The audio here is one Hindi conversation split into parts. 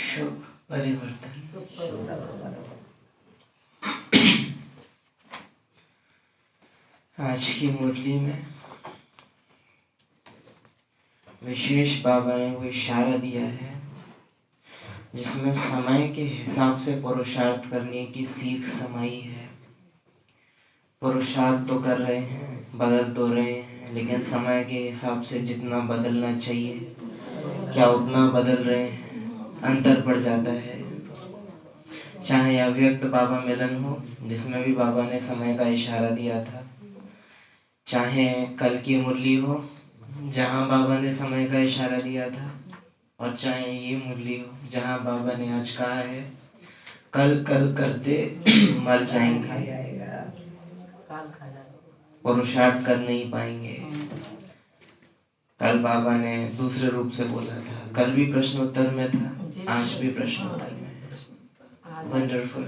शुभ परिवर्तन। आज की मुरली में विशेष बाबा ने वो इशारा दिया है जिसमें समय के हिसाब से पुरुषार्थ करने की सीख समाई है। पुरुषार्थ तो कर रहे हैं, बदल तो रहे हैं, लेकिन समय के हिसाब से जितना बदलना चाहिए क्या उतना बदल रहे हैं, अंतर पड़ जाता है। चाहे अव्यक्त बाबा मिलन हो जिसमें भी बाबा ने समय का इशारा दिया था, चाहे कल की मुरली हो जहाँ बाबा ने समय का इशारा दिया था, और चाहे ये मुरली हो जहाँ बाबा ने आज कहा है कल कल करते मर जाएंगे, पुरुषार्थ कर नहीं पाएंगे। कल बाबा ने दूसरे रूप से बोला था, कल भी प्रश्नोत्तर में था, आज भी प्रश्नोत्तर में है। वंडरफुल।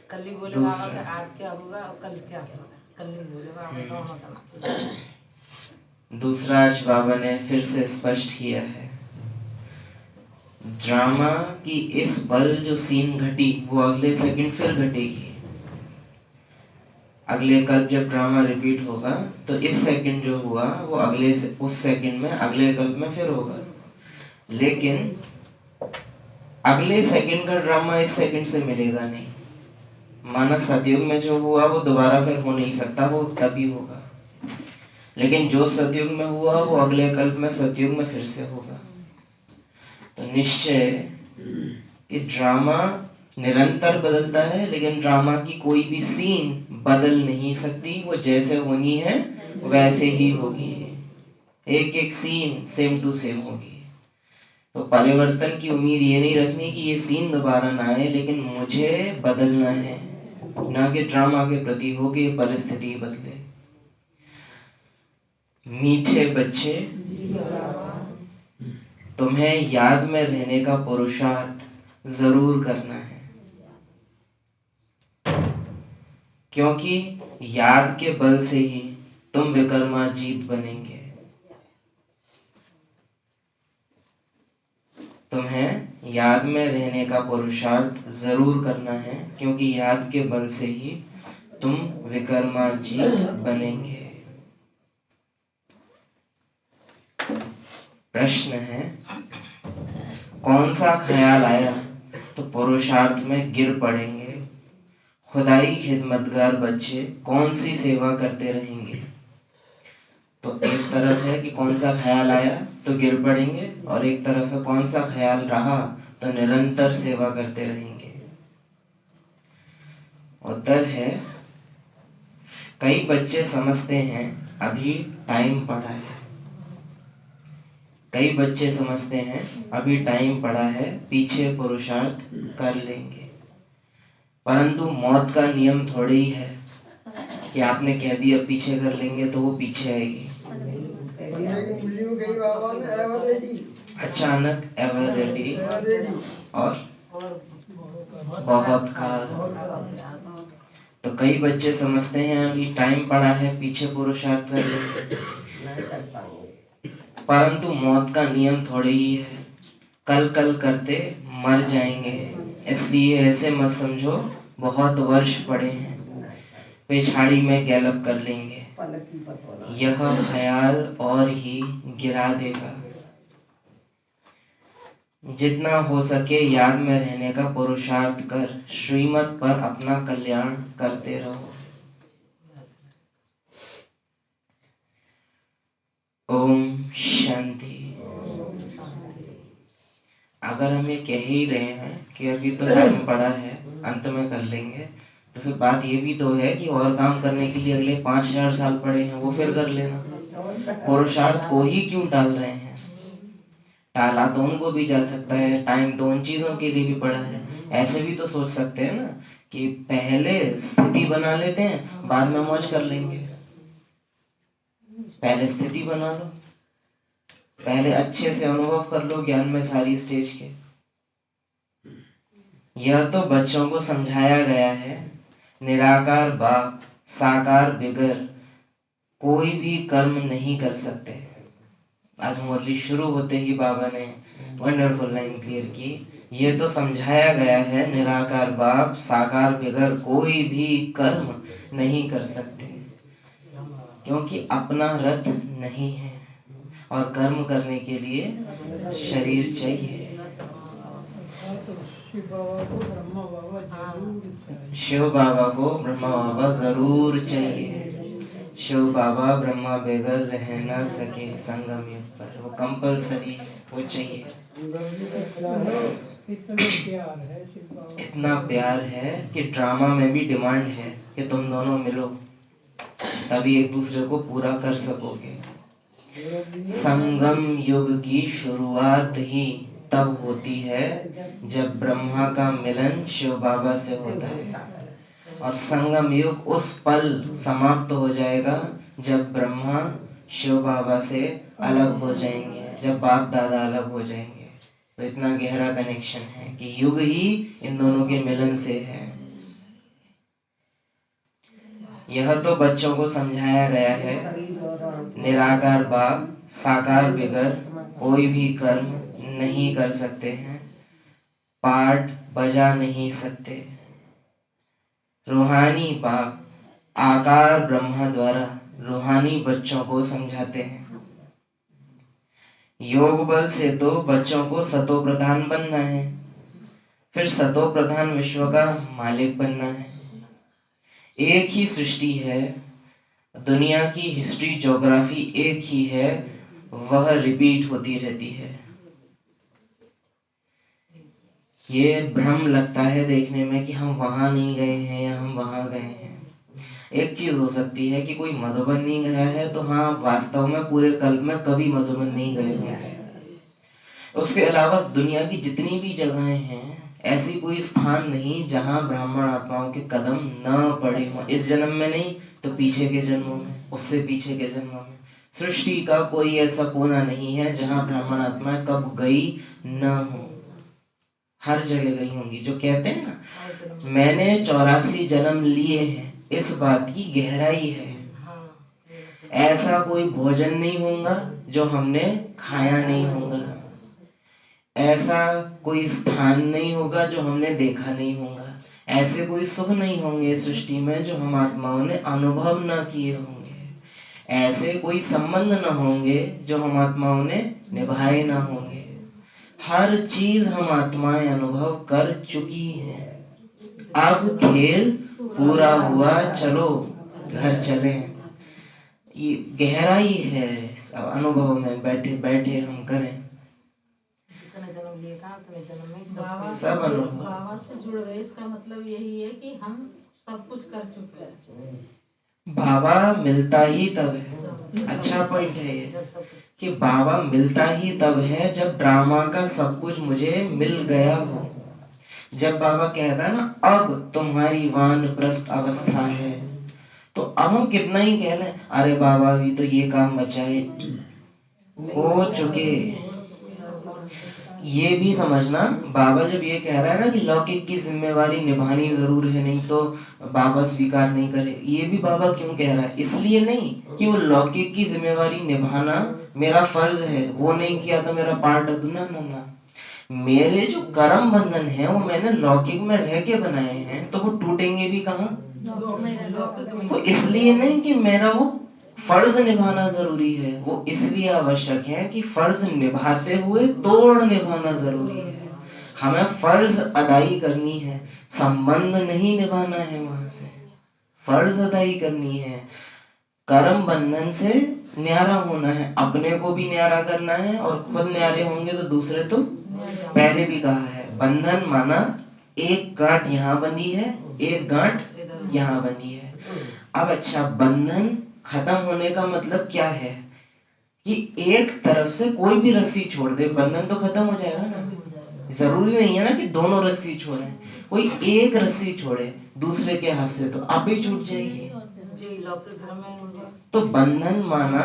कल ही बोले बाबा कि आज क्या होगा और कल क्या होगा, कल ही बोले बाबा। दूसरा आज बाबा ने फिर से स्पष्ट किया है, ड्रामा की इस पल जो सीन घटी वो अगले सेकंड फिर घटेगी। अगले कल जब ड्रामा रिपीट होगा तो इस सेकंड जो हुआ वो अगले उस सेकंड में अगले कल में फिर होगा, लेकिन अगले सेकंड का ड्रामा इस सेकंड से मिलेगा नहीं। माना सतयुग में जो हुआ वो दोबारा फिर हो नहीं सकता, वो तभी होगा, लेकिन जो सतयुग में हुआ वो अगले कल्प में सतयुग में फिर से होगा। तो निश्चय कि ड्रामा निरंतर बदलता है, लेकिन ड्रामा की कोई भी सीन बदल नहीं सकती, वो जैसे होनी है वैसे ही होगी। एक एक सीन सेम टू सेम होगी। तो परिवर्तन की उम्मीद ये नहीं रखनी कि ये सीन दोबारा ना आए, लेकिन मुझे बदलना है, ना कि ड्रामा के प्रति हो कि परिस्थिति बदले। मीठे बच्चे, तुम्हें याद में रहने का पुरुषार्थ जरूर करना है, क्योंकि याद के बल से ही तुम विक्रमाजीत बनेंगे। तुम्हें याद में रहने का पुरुषार्थ जरूर करना है, क्योंकि याद के बल से ही तुम विक्रमाजीत बनेंगे। प्रश्न है, कौन सा ख्याल आया तो पुरुषार्थ में गिर पड़ेंगे। खुदाई खिदमतगार बच्चे कौन सी सेवा करते रहेंगे। तो एक तरफ है कि कौन सा ख्याल आया तो गिर पड़ेंगे, और एक तरफ है कौन सा ख्याल रहा तो निरंतर सेवा करते रहेंगे। उत्तर है, कई बच्चे समझते हैं अभी टाइम पड़ा है। कई बच्चे समझते हैं अभी टाइम पड़ा है, पीछे पुरुषार्थ कर लेंगे। परंतु मौत का नियम थोड़ी ही है कि आपने कह दिया पीछे कर लेंगे तो वो पीछे आएगी। अचानक एवर रेडी और बहुत खास। तो कई बच्चे समझते हैं अभी टाइम पड़ा है, पीछे पुरुषार्थ कर लेंगे, परंतु मौत का नियम थोड़ी ही है, कल कल करते मर जाएंगे। इसलिए ऐसे मत समझो बहुत वर्ष पड़े हैं, पेछाड़ी में गैलप कर लेंगे। यह ख्याल और ही गिरा देगा। जितना हो सके याद में रहने का पुरुषार्थ कर, श्रीमत पर अपना कल्याण करते रहो। ओम शांति। अगर हम ये कह ही रहे हैं कि अभी तो टाइम पड़ा है, अंत में कर लेंगे, तो फिर बात ये भी तो है कि और काम करने के लिए अगले 5000 साल पड़े हैं, वो फिर कर लेना। पुरुषार्थ को ही क्यों टाल रहे हैं। टाला तो उनको भी जा सकता है, टाइम तो उन चीजों के लिए भी पड़ा है। ऐसे भी तो सोच सकते हैं ना कि पहले स्थिति बना लेते हैं, बाद में मौज कर लेंगे। पहले स्थिति बना लो, पहले अच्छे से अनुभव कर लो ज्ञान में सारी स्टेज के। यह तो बच्चों को समझाया गया है, निराकार बाप साकार बिगर कोई भी कर्म नहीं कर सकते। आज मुरली शुरू होते ही बाबा ने वंडरफुल लाइन क्लियर की। ये तो समझाया गया है निराकार बाप साकार बगैर कोई भी कर्म नहीं कर सकते, क्योंकि अपना रथ नहीं है और कर्म करने के लिए शरीर चाहिए। शिव बाबा को ब्रह्मा बाबा जरूर चाहिए। शिव बाबा ब्रह्मा बगैर रह ना सके संगम युग पर, वो कंपलसरी है, वो चाहिए। इतना प्यार है कि ड्रामा में भी डिमांड है कि तुम दोनों मिलो, तभी एक दूसरे को पूरा कर सकोगे। संगम युग की शुरुआत ही तब होती है जब ब्रह्मा का मिलन शिव बाबा से होता है, और संगम युग उस पल समाप्त हो जाएगा जब ब्रह्मा शिव बाबा से अलग हो जाएंगे, जब बाप दादा अलग हो जाएंगे। तो इतना गहरा कनेक्शन है कि युग ही इन दोनों के मिलन से है। यह तो बच्चों को समझाया गया है निराकार बाप साकार बगैर कोई भी कर्म नहीं कर सकते हैं, पाठ बजा नहीं सकते। रूहानी बाप आकार ब्रह्मा द्वारा रूहानी बच्चों को समझाते हैं। योग बल से तो बच्चों को सतो प्रधान बनना है, फिर सतो प्रधान विश्व का मालिक बनना है। एक ही सृष्टि है, दुनिया की हिस्ट्री ज्योग्राफी एक ही है, वह रिपीट होती रहती है। ये भ्रम लगता है देखने में कि हम वहां नहीं गए हैं या हम वहां गए हैं। एक चीज हो सकती है कि कोई मधुबन नहीं गया है, तो हाँ वास्तव में पूरे कल्प में कभी मधुबन नहीं गए होंगे। उसके अलावा दुनिया की जितनी भी जगहें हैं, ऐसी कोई स्थान नहीं जहां ब्राह्मण आत्माओं के कदम न पड़े हों। इस जन्म में नहीं तो पीछे के जन्मों में, उससे पीछे के जन्मों में। सृष्टि का कोई ऐसा कोना नहीं है जहां ब्राह्मण आत्माएं कब गई न हो, हर जगह गई होंगी। जो कहते हैं ना मैंने 84 जन्म लिए हैं, इस बात की गहराई है। ऐसा कोई भोजन नहीं होगा जो हमने खाया नहीं होगा, ऐसा कोई स्थान नहीं होगा जो हमने देखा नहीं होगा, ऐसे कोई सुख नहीं होंगे सृष्टि में जो हम आत्माओं ने अनुभव न किए होंगे, ऐसे कोई संबंध न होंगे जो हम आत्माओं ने निभाए ना होंगे। हर चीज हम आत्माएं अनुभव कर चुकी हैं। अब खेल पूरा हुआ, चलो घर चले। ये गहराई है इस अनुभव में, बैठे बैठे हम करें सब अनुभव। बाबा से जुड़ गए, इसका मतलब यही है कि हम सब कुछ कर चुके हैं। बाबा मिलता ही तब है। अच्छा पॉइंट है ये कि बाबा मिलता ही तब है जब ड्रामा का सब कुछ मुझे मिल गया हो। जब बाबा कहता है ना अब तुम्हारी वानप्रस्थ अवस्था है, तो अब हम कितना ही कह लें अरे बाबा भी तो ये काम बचाए हो चुके। ये भी समझना बाबा जब ये कह रहा है ना कि लौकिक की जिम्मेवारी निभानी जरूर है, नहीं तो बाबा स्वीकार नहीं करे, ये भी बाबा क्यों कह रहा है? इसलिए नहीं कि वो लौकिक की जिम्मेवारी निभाना मेरा फर्ज है, वो नहीं किया तो मेरा पार्ट अधूरा। ना ना, मेरे जो कर्म बंधन है वो मैंने लौकिक में रह के बनाए हैं, तो वो टूटेंगे भी कहाँ? वो इसलिए नहीं कि मेरा वो फर्ज निभाना जरूरी है, वो इसलिए आवश्यक है कि फर्ज निभाते हुए तोड़ निभाना जरूरी है। हमें फर्ज अदाई करनी है, संबंध नहीं निभाना है, वहां से फर्ज अदाई करनी है। कर्म बंधन से न्यारा होना है, अपने को भी न्यारा करना है, और खुद न्यारे होंगे तो दूसरे तो। पहले भी कहा है बंधन माना एक गांठ यहाँ बंधी है, एक गांठ यहाँ बंधी है। अब अच्छा, बंधन खत्म होने का मतलब क्या है कि एक तरफ से कोई भी रस्सी छोड़ दे, बंधन तो खत्म हो जाएगा ना। जरूरी नहीं है ना कि दोनों रस्सी छोड़े, कोई एक रस्सी छोड़े दूसरे के हाथ से तो आप ही छूट जाएगी। तो बंधन माना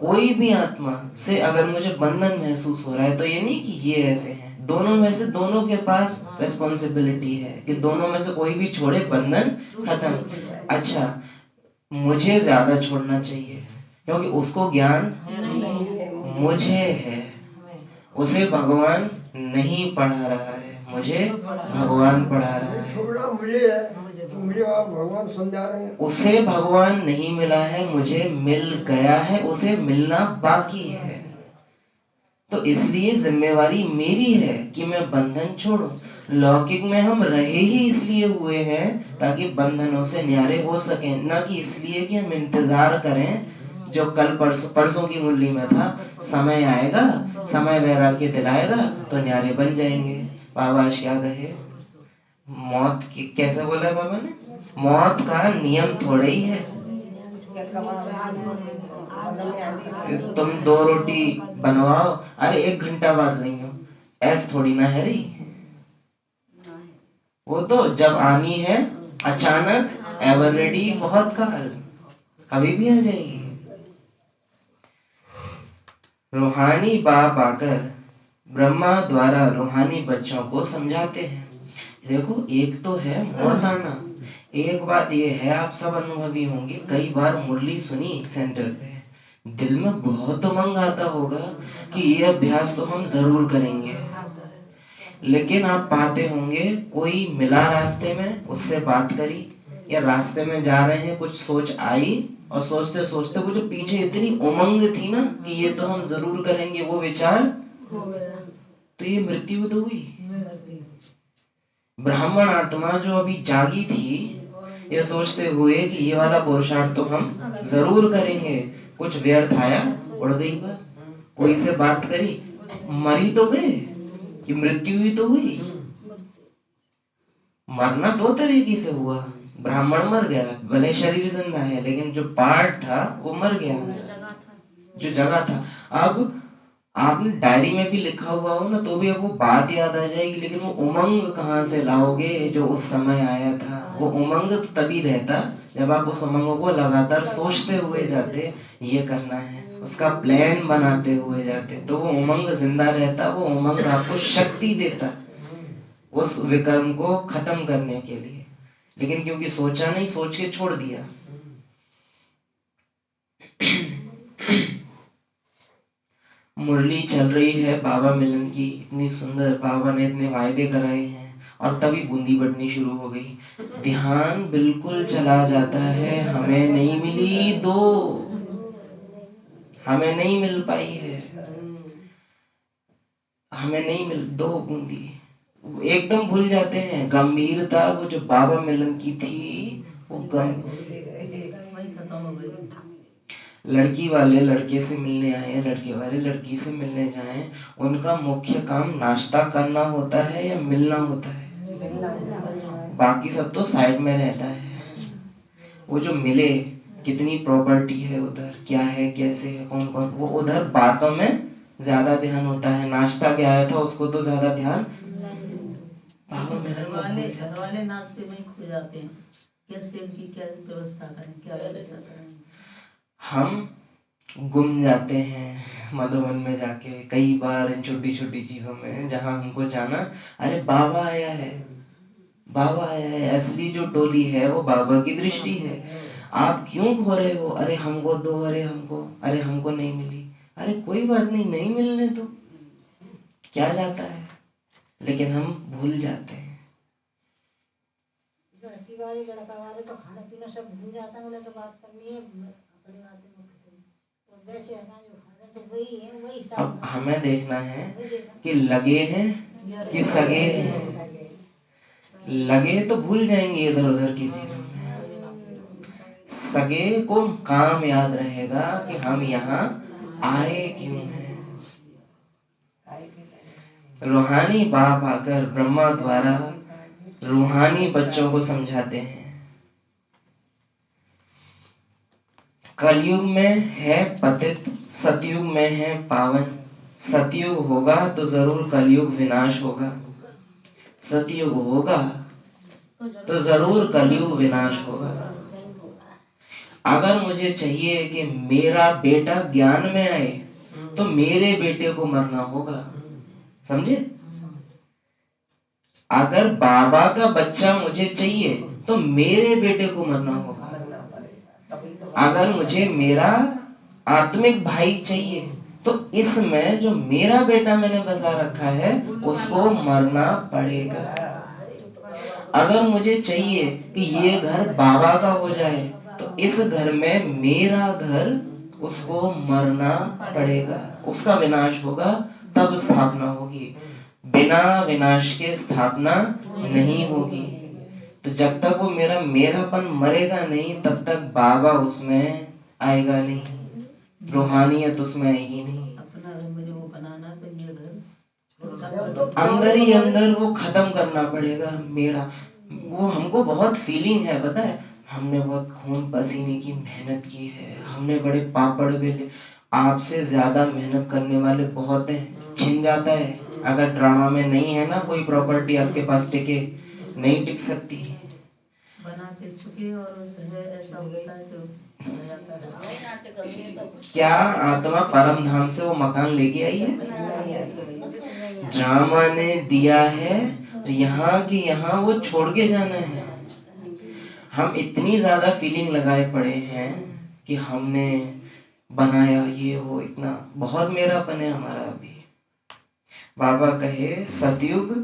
कोई भी आत्मा से अगर मुझे बंधन महसूस हो रहा है, तो ये नहीं कि ये ऐसे हैं, दोनों में से दोनों के पास रेस्पॉन्सिबिलिटी है कि दोनों में से कोई भी छोड़े, बंधन खत्म। अच्छा, मुझे ज्यादा छोड़ना चाहिए क्योंकि उसको ज्ञान, मुझे है, उसे भगवान नहीं पढ़ा रहा है, मुझे भगवान पढ़ा रहा है। छोड़ना मुझे है, मुझे आप भगवान समझा रहे हैं। उसे भगवान नहीं मिला है, मुझे मिल गया है, उसे मिलना बाकी है। तो इसलिए जिम्मेवारी मेरी है कि मैं बंधन छोड़ूं। लौकिक में हम रहे ही इसलिए हुए हैं ताकि बंधनों से न्यारे हो सकें, न कि इसलिए कि हम इंतजार करें जो कल परसों की मुरली में था, समय आएगा, समय वैराग्य दिलाएगा तो न्यारे बन जाएंगे। बाबा आज क्या कहे, मौत की कैसे बोला है बाबा ने, मौत का नियम थोड़े ही है। तुम 2 रोटी बनवाओ, अरे 1 घंटा बाद नहीं हो, ऐस थोड़ी ना है रही। वो तो जब आनी है अचानक, एवर रेडी, बहुत काल, कभी भी आ जाएगी। रूहानी बाप आकर ब्रह्मा द्वारा रूहानी बच्चों को समझाते हैं। देखो, एक तो है मौत आना, एक बात ये है, आप सब अनुभवी होंगे, कई बार मुरली सुनी सेंटर पे, दिल में बहुत उमंग आता होगा कि ये अभ्यास तो हम जरूर करेंगे, लेकिन आप पाते होंगे कोई मिला रास्ते में, उससे बात करी, या रास्ते में जा रहे हैं कुछ सोच आई, और सोचते सोचते वो जो पीछे इतनी उमंग थी ना कि ये तो हम जरूर करेंगे, वो विचार तो ये मृत्यु तो हुई। ब्राह्मण आत्मा जो अभी जागी थी, ये सोचते हुए कि ये वाला पुरुषार्थ तो हम जरूर करेंगे, कुछ व्यर्थ आया, उड़ गई बात, कोई से बात करी, मरी तो गए कि मृत्यु ही तो हुई। मरना 2 तरीके से हुआ, ब्राह्मण मर गया, भले शरीर जिंदा है लेकिन जो पार्ट था वो मर गया, जो जगह था। अब आपने डायरी में भी लिखा हुआ हो ना तो भी अब वो बात याद आ जाएगी, लेकिन वो उमंग कहाँ से लाओगे जो उस समय आया था। वो उमंग तो तभी रहता जब आप उस उमंग को लगातार सोचते हुए जाते, ये करना है, उसका प्लान बनाते हुए जाते, तो वो उमंग जिंदा रहता, वो उमंग आपको शक्ति देता उस विकर्म को खत्म करने के लिए। लेकिन क्योंकि सोचा नहीं, सोच के छोड़ दिया। मुरली चल रही है बाबा मिलन की, इतनी सुंदर, बाबा ने इतने वायदे कराए हैं, और तभी बूंदी बढ़नी शुरू हो गई। ध्यान बिल्कुल चला जाता है, हमें नहीं मिली दो, हमें नहीं मिल पाई है, हमें नहीं मिल 2 बूंदी, एकदम भूल जाते हैं। गंभीरता वो जो बाबा मिलन की थी वो लड़की वाले लड़के से मिलने आए, लड़के वाले लड़की से मिलने जाएं, उनका मुख्य काम नाश्ता करना होता है या मिलना होता है, बाकी सब तो साइड में रहता है। वो जो मिले, कितनी प्रॉपर्टी है उधर, क्या है, कैसे है, कौन कौन, वो उधर बातों में ज्यादा ध्यान होता है। नाश्ता क्या आया था उसको तो ज्यादा ध्यान, घर वाले नाश्ते में खो जाते हैं, कैसे की क्या व्यवस्था करें, क्या व्यवस्था करें। हम गुम जाते हैं मधुबन में जाके कई बार, इन छोटी छोटी चीजों में जहां हमको जाना, अरे बाबा आया है, बाबा आया है, असली जो टोली है वो बाबा की दृष्टि है। आप क्यों खो रहे हो, अरे हमको दो, अरे हमको नहीं मिली, अरे कोई बात नहीं, नहीं मिलने तो क्या जाता है, लेकिन हम भूल जाते हैं। लड़की वाले लड़का वाले तो खाना पीना सब भूल जाता है, उन्हें तो बात करनी है अपनी बातें तो वैसे है जो खाना तो वही है, वही सब। अब हमें देखना है कि लगे हैं कि सगे हैं, लगे तो भूल जाएंगे इधर उधर की चीजों में, सगे को काम याद रहेगा कि हम यहाँ आए क्यों हैं। रूहानी बाप आकर ब्रह्मा द्वारा रूहानी बच्चों को समझाते हैं। कलयुग में है पतित, सतयुग में है पावन। सतयुग होगा तो जरूर कलयुग विनाश होगा, सतयुग होगा तो जरूर कलयुग विनाश होगा। अगर मुझे चाहिए कि मेरा बेटा ज्ञान में आए तो मेरे बेटे को मरना होगा, समझे? अगर बाबा का बच्चा मुझे चाहिए तो मेरे बेटे को मरना होगा। अगर मुझे मेरा आत्मिक भाई चाहिए तो इसमें जो मेरा बेटा मैंने बसा रखा है उसको मरना पड़ेगा। अगर मुझे चाहिए कि ये घर बाबा का हो जाए तो इस घर में मेरा घर, उसको मरना पड़ेगा, उसका विनाश होगा तब स्थापना होगी। बिना विनाश के स्थापना नहीं होगी। तो जब तक वो मेरापन मरेगा नहीं तब तक बाबा उसमें आएगा नहीं, रूहानियत उसमें आएगी नहीं। अपना घर मुझे वो बनाना तो ये घर अंदर ही अंदर वो खत्म करना पड़ेगा मेरा। वो हमको बहुत फीलिंग है, पता है, हमने बहुत खून पसीने की मेहनत की है, हमने बड़े पापड़ बेले। आपसे ज्यादा मेहनत करने वाले बहुत हैं, छिन जाता है। अगर ड्रामा में नहीं है ना कोई प्रॉपर्टी आपके पास टिके, नहीं टिक सकती। बना के चुके और जो है ऐसा होता है तो हो जाता है। क्या आत्मा परम धाम से वो मकान लेके आई है? ड्रामा ने दिया है तो यहाँ की यहाँ वो छोड़ के जाना है। हम इतनी ज्यादा फीलिंग लगाए पड़े हैं कि हमने बनाया ये वो, इतना बहुत मेरापन है हमारा अभी। बाबा कहे सतयुग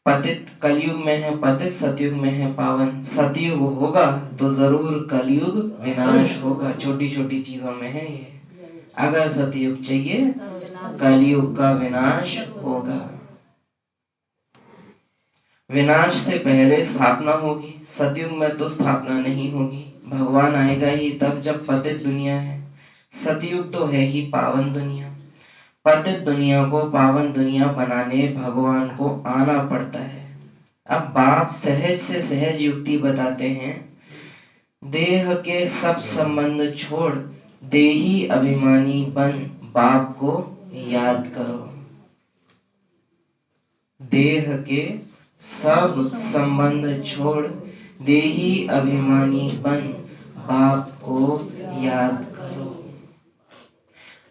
पतित, कलयुग में है पतित, सतयुग में है पावन। सतयुग होगा तो जरूर कलयुग विनाश होगा। छोटी छोटी चीजों में है ये। अगर सतयुग चाहिए कलयुग का विनाश होगा। विनाश से पहले स्थापना होगी, सतयुग में तो स्थापना नहीं होगी। भगवान आएगा ही तब जब पतित दुनिया है। सतयुग तो है ही पावन दुनिया। पतित दुनिया को पावन दुनिया बनाने भगवान को आना पड़ता है। अब बाप सहज से सहज युक्ति बताते हैं, देह के सब संबंध छोड़ देही अभिमानी बन बाप को याद करो। देह के सब संबंध छोड़ देही अभिमानी बन बाप को याद करो।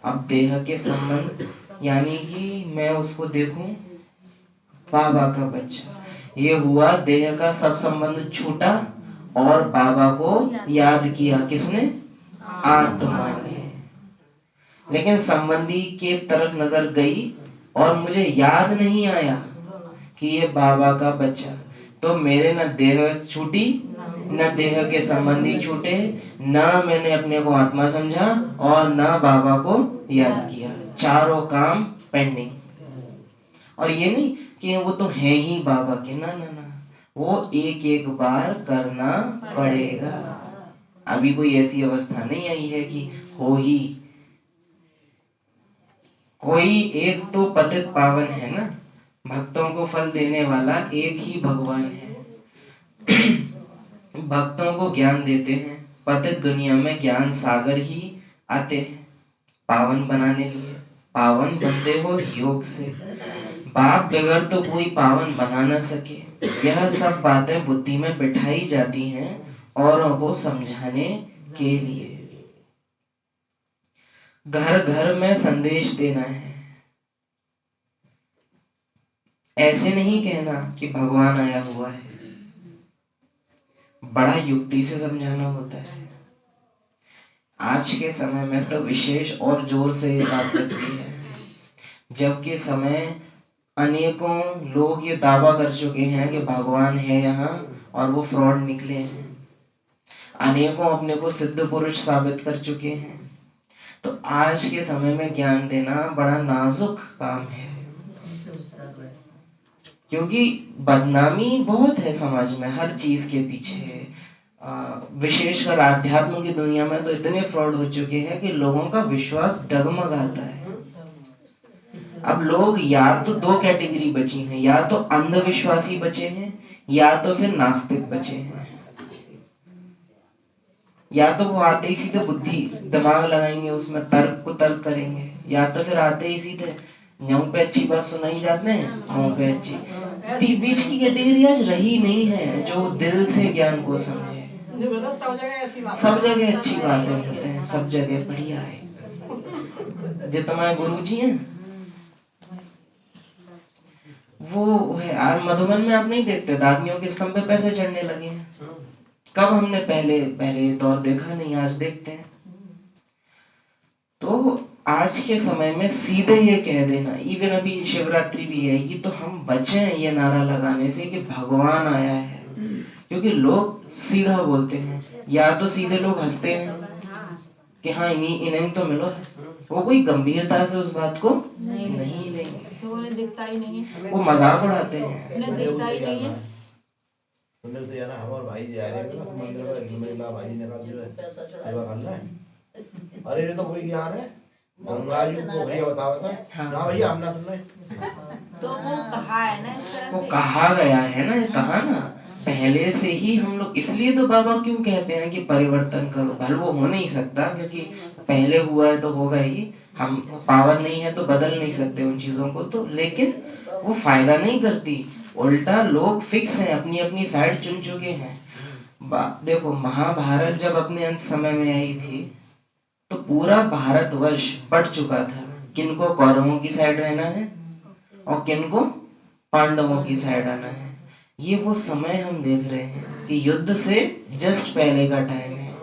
अब देह के संबंध यानी कि मैं उसको देखूं बाबा का बच्चा, ये हुआ देह का सब संबंध छूटा और बाबा को याद किया। किसने? आत्मा ने। लेकिन संबंधी के तरफ नजर गई और मुझे याद नहीं आया कि ये बाबा का बच्चा, तो मेरे न देह छूटी न देह के संबंधी छूटे, न मैंने अपने को आत्मा समझा और न बाबा को याद किया। चारों काम पेंडिंग। और ये नहीं कि वो तो है ही बाबा के, ना ना ना, वो एक एक बार करना पड़ेगा। अभी कोई ऐसी अवस्था नहीं आई है कि हो ही। कोई एक तो पतित पावन है ना, भक्तों को फल देने वाला एक ही भगवान है। भक्तों को ज्ञान देते हैं। पतित दुनिया में ज्ञान सागर ही आते हैं पावन बनाने लिए। पावन बनते हो योग से, बाप बगैर तो कोई पावन बना ना सके। यह सब बातें बुद्धि में बिठाई जाती हैं औरों को समझाने के लिए। घर घर में संदेश देना है। ऐसे नहीं कहना कि भगवान आया हुआ है, बड़ा युक्ति से समझाना होता है। आज के समय में तो विशेष और जोर से ये बात लगती है, जबकि समय अनेकों लोग ये दावा कर चुके हैं कि भगवान है यहाँ और वो फ्रॉड निकले हैं। अनेकों अपने को सिद्ध पुरुष साबित कर चुके हैं। तो आज के समय में ज्ञान देना बड़ा नाजुक काम है, क्योंकि बदनामी बहुत है समाज में हर चीज के पीछे। विशेषकर आध्यात्म की दुनिया में तो इतने फ्रॉड हो चुके हैं कि लोगों का विश्वास डगमगाता है। अब लोग या तो दो कैटेगरी बची हैं, या तो अंधविश्वासी बचे हैं या तो फिर नास्तिक बचे हैं। या तो वो आते ही सीधे बुद्धि दिमाग लगाएंगे, उसमें तर्क को तर्क करेंगे, या तो फिर आते ही सीधे मुंह पे अच्छी बात सुनाई जाते हैं, मुंह पे अच्छी। बीच की कैटेगरी आज रही नहीं है जो दिल से ज्ञान को समझे। सब जगह अच्छी बातें होते हैं, सब जगह बढ़िया है। जो तुम्हारे गुरु जी हैं वो है। आज मधुबन में आप नहीं देखते दादियों के स्तंभ पे पैसे चढ़ने लगे हैं। कब हमने पहले दौर देखा नहीं, आज देखते हैं। तो आज के समय में सीधे ये कह देना, इवन अभी शिवरात्रि भी आएगी तो हम बचें ये नारा लगाने से कि भगवान आया है, क्योंकि लोग सीधा बोलते हैं, या तो सीधे लोग हंसते हैं कि हाँ इन्हें तो मिलो, वो कोई गंभीरता से उस बात को नहीं लेंगे, तो उन्हें दिखता ही नहीं है, वो मजाक उड़ाते हैं। उन्हें दिखता ही नहीं है। तुमने तो यार हमारे भाई जा रहे थे ना मंदिर में, मेरा भाई ने कहा जो है सेवा करना है। अरे ये तो वही ज्ञान है, गंगा जी को भैया बताओ था ना भैया, हम ना सुन रहे। तो वो कहा है ना, इस तरह वो से कहा गया है ना, कहा ना पहले से ही हम लोग, इसलिए तो बाबा क्यों कहते हैं कि परिवर्तन करो, भले वो हो नहीं सकता क्योंकि पहले हुआ है तो होगा ही, हम पावर नहीं है तो बदल नहीं सकते उन चीजों को, तो लेकिन वो फायदा नहीं करती, उल्टा लोग फिक्स हैं, अपनी अपनी साइड चुन चुके हैं। देखो महाभारत जब अपने अंत समय में आई थी तो पूरा भारतवर्ष बट चुका था, किनको कौरवों की साइड रहना है और किनको पांडवों की साइड आना है। ये वो समय हम देख रहे हैं कि युद्ध से जस्ट पहले का टाइम है।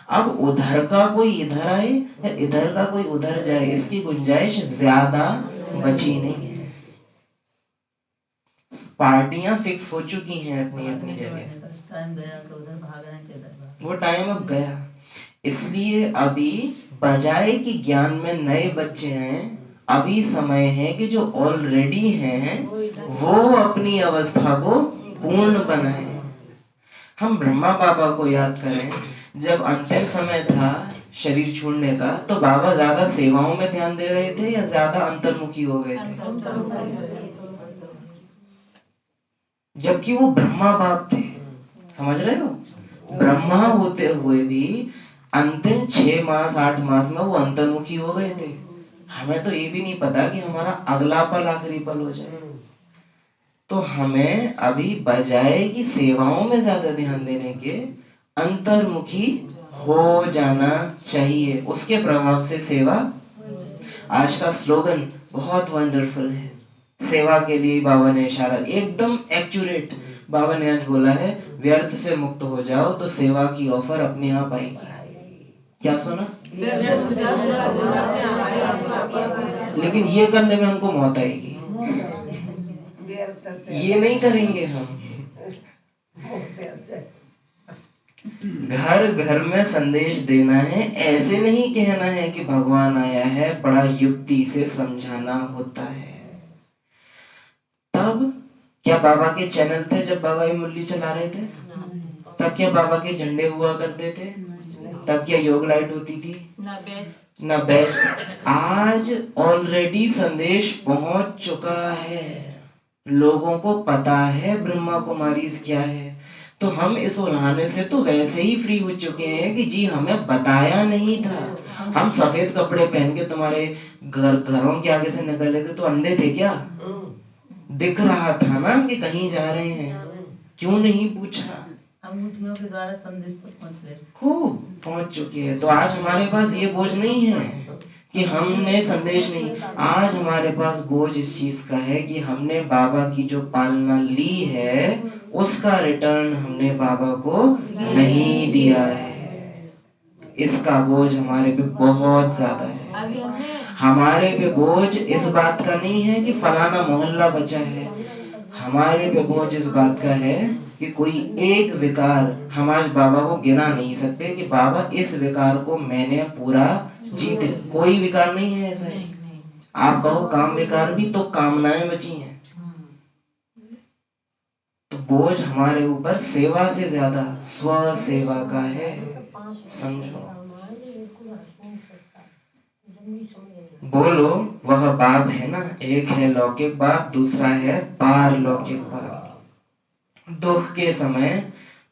अब उधर का कोई इधर आए या इधर का कोई उधर जाए, इसकी गुंजाइश ज्यादा बची नहीं है। पार्टियां फिक्स हो चुकी हैं अपनी अपनी जगह, टाइम गया तो उधर भाग रहे हैं कि इधर भाग। वो टाइम अब गया। इसलिए अभी बजाय कि ज्ञान में नए बच्चे हैं, अभी समय है कि जो ऑलरेडी हैं वो अपनी अवस्था को पूर्ण बनाए। हम ब्रह्मा बाबा को याद करें, जब अंतिम समय था शरीर छोड़ने का तो बाबा ज्यादा सेवाओं में ध्यान दे रहे थे या ज्यादा अंतर्मुखी हो गए थे? जबकि वो ब्रह्मा बाप थे, समझ रहे हो? ब्रह्मा होते हुए भी अंतिम 6 मास 8 मास में वो अंतर्मुखी हो गए थे। हमें तो ये भी नहीं पता कि हमारा अगला पल आखिरी पल हो जाए। तो हमें अभी बजाय कि सेवाओं में ज्यादा ध्यान देने के अंतर्मुखी हो जाना चाहिए, उसके प्रभाव से सेवा। आज का स्लोगन बहुत वंडरफुल है, सेवा के लिए बाबा ने इशारा एकदम एक्यूरेट। बाबा ने आज बोला है व्यर्थ से मुक्त हो जाओ तो सेवा की ऑफर अपने आप आएगी। क्या सुना? लेकिन ये करने में हमको मौत आएगी, ये नहीं करेंगे हम। घर घर में संदेश देना है, ऐसे नहीं कहना है कि भगवान आया है, बड़ा युक्ति से समझाना होता है। तब क्या बाबा के चैनल थे जब बाबा ये मुरली चला रहे थे? तब क्या बाबा के झंडे हुआ करते थे? तब क्या योग लाइट होती थी? ना बैच। आज ऑलरेडी संदेश पहुंच चुका है, लोगों को पता है ब्रह्मा कुमारी क्या है। तो हम इस उल्हाने से तो वैसे ही फ्री हो चुके हैं कि जी हमें बताया नहीं था। हम सफेद कपड़े पहन के तुम्हारे घरों के आगे से निकल रहे थे तो अंधे थे क्या? दिख रहा था ना कि कहीं जा रहे हैं, क्यों नहीं पूछा? अंगूठियों के द्वारा संदेश तक पहुंच गए, खूब पहुंच चुकी है। तो आज हमारे पास ये बोझ नहीं है कि हमने संदेश नहीं, आज हमारे पास बोझ इस चीज का है कि हमने बाबा की जो पालना ली है उसका रिटर्न हमने बाबा को नहीं दिया है। इसका बोझ हमारे पे बहुत ज्यादा है। हमारे पे बोझ इस बात का नहीं है कि फलाना मोहल्ला बचा है, हमारे पे बोझ इस बात का है कि कोई एक विकार हम आज बाबा को गिना नहीं सकते कि बाबा इस विकार को मैंने पूरा जीत। कोई विकार नहीं है ऐसा है। आप कहो काम विकार भी, तो कामनाएं बची हैं। तो बोझ हमारे ऊपर सेवा से ज्यादा स्व सेवा का है, समझो। बोलो वह बाप है ना, एक है लौकिक बाप, दूसरा है पारलौकिक बाप। दुख के समय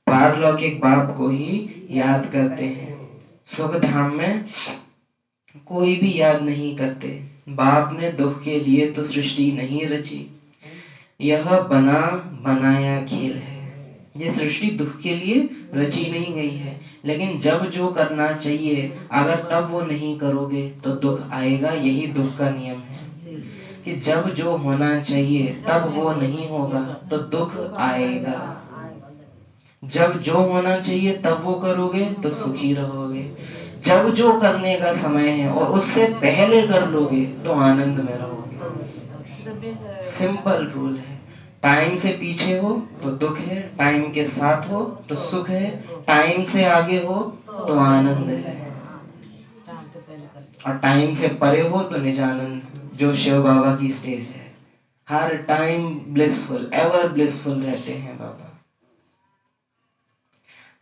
पारलौकिक बाप को ही याद करते हैं, सुख धाम में कोई भी याद नहीं करते। बाप ने दुख के लिए तो सृष्टि नहीं रची, यह बना बनाया खेल है। ये सृष्टि दुख के लिए रची नहीं गई है, लेकिन जब जो करना चाहिए अगर तब वो नहीं करोगे तो दुख आएगा। यही दुख का नियम है कि जब जो होना चाहिए तब वो नहीं होगा तो दुख आएगा। जब जो होना चाहिए तब वो करोगे तो सुखी रहोगे। जब जो करने का समय है और उससे पहले कर लोगे तो आनंद में रहोगे। सिंपल रूल है। टाइम से पीछे हो तो दुख है, टाइम के साथ हो तो सुख है, टाइम से आगे हो तो आनंद है, और टाइम से परे हो तो निजानंद, जो शिव बाबा की स्टेज है। हर टाइम ब्लिसफुल, एवर ब्लिसफुल रहते हैं बाबा।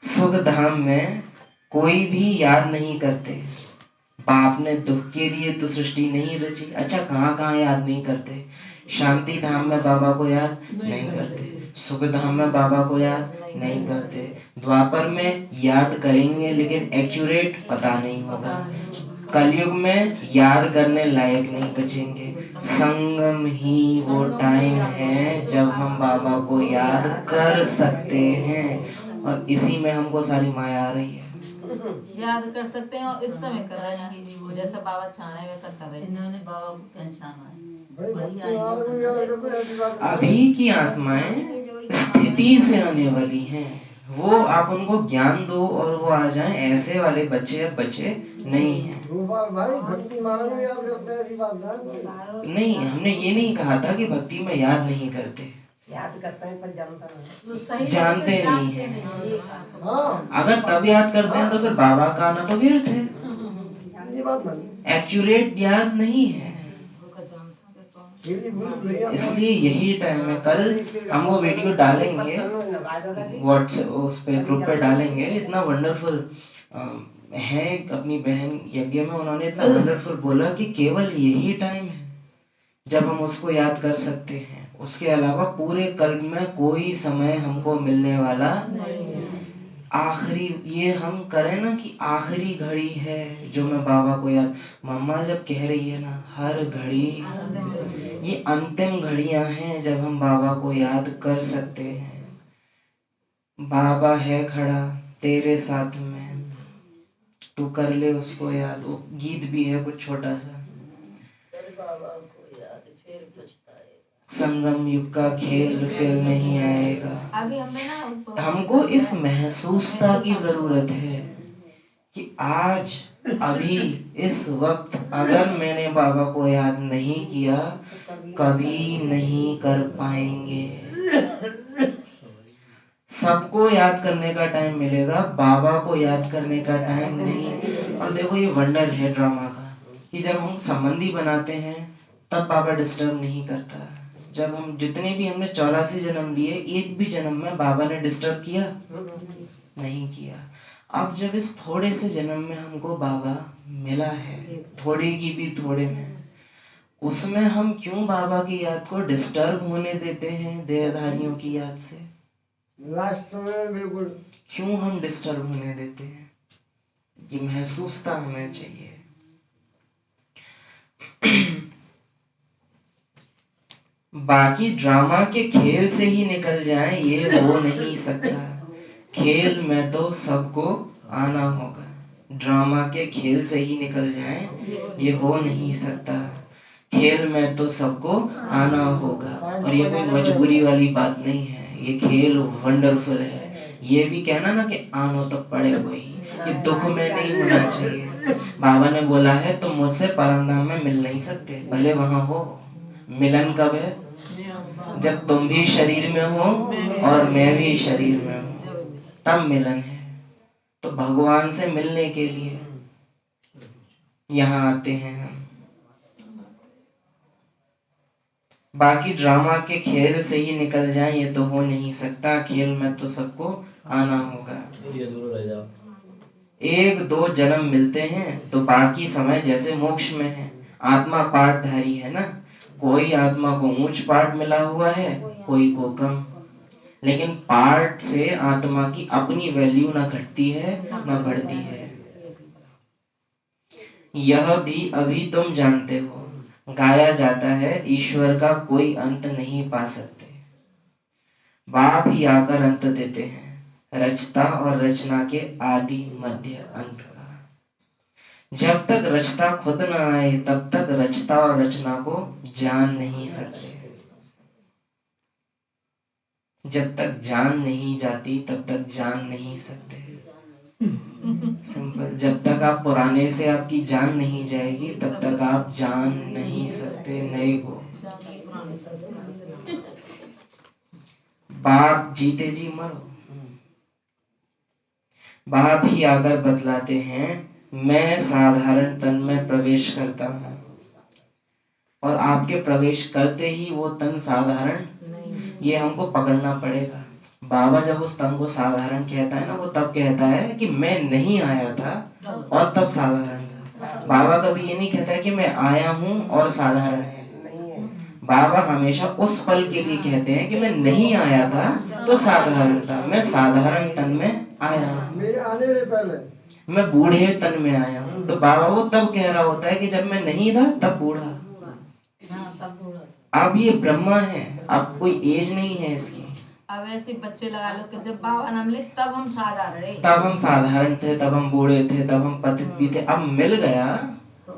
सुख धाम में कोई भी याद नहीं करते। बाप ने दुख के लिए तो सृष्टि नहीं रची। अच्छा, कहाँ कहाँ याद नहीं करते? शांति धाम में बाबा को याद नहीं करते, सुख धाम में बाबा को याद नहीं करते, द्वापर में याद करेंगे लेकिन एक्यूरेट पता नहीं होगा, कलयुग में याद करने लायक नहीं बचेंगे। संगम ही वो टाइम है जब हम बाबा को याद कर सकते हैं, और इसी में हमको सारी माया आ रही है। याद कर सकते हैं और इस समय कर रहे हैं, जैसा बाबा चाहे वैसा कर रहे हैं। जिन्होंने बाबा को पहचाना है भाई वही भक्ति मार्ग में याद करते हैं, ऐसी बात नहीं। अभी की आत्माएं स्थिति से आने वाली हैं, वो आप उनको ज्ञान दो और वो आ जाएं, ऐसे वाले बच्चे अब बच्चे नहीं हैं। गोपाल भाई भक्ति मार्ग में याद करते हैं, ऐसी बात नहीं, हमने ये नहीं कहा था कि भक्ति में याद नहीं करते, याद करता है पर जानता नहीं। तो सही जानते तो नहीं जानते हैं। नहीं। हाँ अगर तब याद करते हैं तो फिर बाबा का आना तो व्यर्थ है, ये बात नहीं। एक्यूरेट याद नहीं है। खेली भूल भैया इसलिए यही टाइम है। कल हम वो वीडियो डालेंगे व्हाट्सएप, उस पे ग्रुप पे डालेंगे। इतना वंडरफुल है, अपनी बहन यज्ञ में उन्होंने इतना वंडरफुल बोला कि केवल यही टाइम है जब हम उसको याद कर सकते हैं, उसके अलावा पूरे कल्प में कोई समय हमको मिलने वाला आखिरी, ये हम करें ना कि आखिरी घड़ी है जो मैं बाबा को याद, मम्मा जब कह रही है ना हर घड़ी, ये अंतिम घड़ियां हैं जब हम बाबा को याद कर सकते हैं। बाबा है खड़ा तेरे साथ में, तू कर ले उसको याद। वो गीत भी है कुछ छोटा सा, बाबा को याद फिर पछताएगा, संगम युग का खेल फिर नहीं आएगा। अभी हमें ना हमको इस महसूसता की जरूरत है कि आज अभी इस वक्त अगर मैंने बाबा को याद नहीं किया, कभी नहीं कर पाएंगे। सबको याद करने का टाइम मिलेगा, बाबा को याद करने का टाइम नहीं। और देखो ये वंडर है ड्रामा का कि जब हम संबंधी बनाते हैं तब बाबा डिस्टर्ब नहीं करता। जब हम जितने भी हमने 84 जन्म लिए, एक भी जन्म में बाबा ने डिस्टर्ब किया नहीं किया। अब जब इस थोड़े से जन्म में हमको बाबा मिला है, थोड़े की भी थोड़े में, उसमें हम क्यों बाबा की याद को डिस्टर्ब होने देते हैं देहधारियों की याद से? लास्ट समय में बिल्कुल क्यों हम डिस्टर्ब होने देते हैं? ये महसूसता हमें चाहिए। बाकी ड्रामा के खेल से ही निकल जाए ये हो नहीं सकता। खेल में तो सबको आना होगा, ड्रामा के खेल से ही निकल जाए ये हो नहीं सकता। खेल में तो सबको आना होगा, और ये कोई मजबूरी वाली बात नहीं है, ये खेल वंडरफुल है। ये भी कहना ना कि आनो तो पड़ेगा ही, ये दुख में नहीं होना चाहिए। बाबा ने बोला है तुम मुझसे परम धाम में मिल नहीं सकते, भले वहां हो। मिलन कब है? जब तुम भी शरीर में हो और मैं भी शरीर में हूँ, तब मिलन है। तो भगवान से मिलने के लिए यहाँ आते हैं हम। बाकी ड्रामा के खेल से ही निकल जाए ये तो हो नहीं सकता। खेल में तो सबको आना होगा। ये दोनों रह जाओ। 1-2 जन्म मिलते हैं तो बाकी समय जैसे मोक्ष में है। आत्मा पाठधारी है ना, कोई आत्मा को ऊंच पाठ मिला हुआ है, कोई को कम, लेकिन पाठ से आत्मा की अपनी वैल्यू ना घटती है ना बढ़ती है। यह भी अभी तुम जानते हो, गाया जाता है ईश्वर का कोई अंत नहीं पा सकते। बाप ही आकर अंत देते हैं, रचता और रचना के आदि मध्य अंत का। जब तक रचता खुद न आए तब तक रचता और रचना को जान नहीं सकते। जब तक जान नहीं जाती तब तक जान नहीं सकते। सिंपल। जब तक आप पुराने से आपकी जान नहीं जाएगी तब तक आप जान नहीं सकते नए को। बाप जीते जी मरो। बाप ही आकर बतलाते हैं मैं साधारण तन में प्रवेश करता हूँ, और आपके प्रवेश करते ही वो तन साधारण, ये हमको पकड़ना पड़ेगा। बाबा जब उस तन को साधारण कहता है ना, वो तब कहता है कि मैं नहीं आया था और तब साधारण था। बाबा कभी ये नहीं कहता है कि मैं आया हूँ और साधारण है। बाबा हमेशा उस पल के लिए कहते हैं कि मैं नहीं आया था तो साधारण था, मैं साधारण तन में आया हूँ, मेरे आने से पहले मैं बूढ़े तन में आया हूँ। तो बाबा वो तब कह रहा होता है कि जब मैं नहीं था तब बूढ़ा। अब ये ब्रह्मा है, अब कोई एज नहीं है इसकी। अब ऐसे बच्चे लगा लो कि जब बाबा नाम ले तब हम साधारण रहे, तब हम साधारण थे, तब हम बूढ़े थे, तब हम पतित भी थे। अब मिल गया तो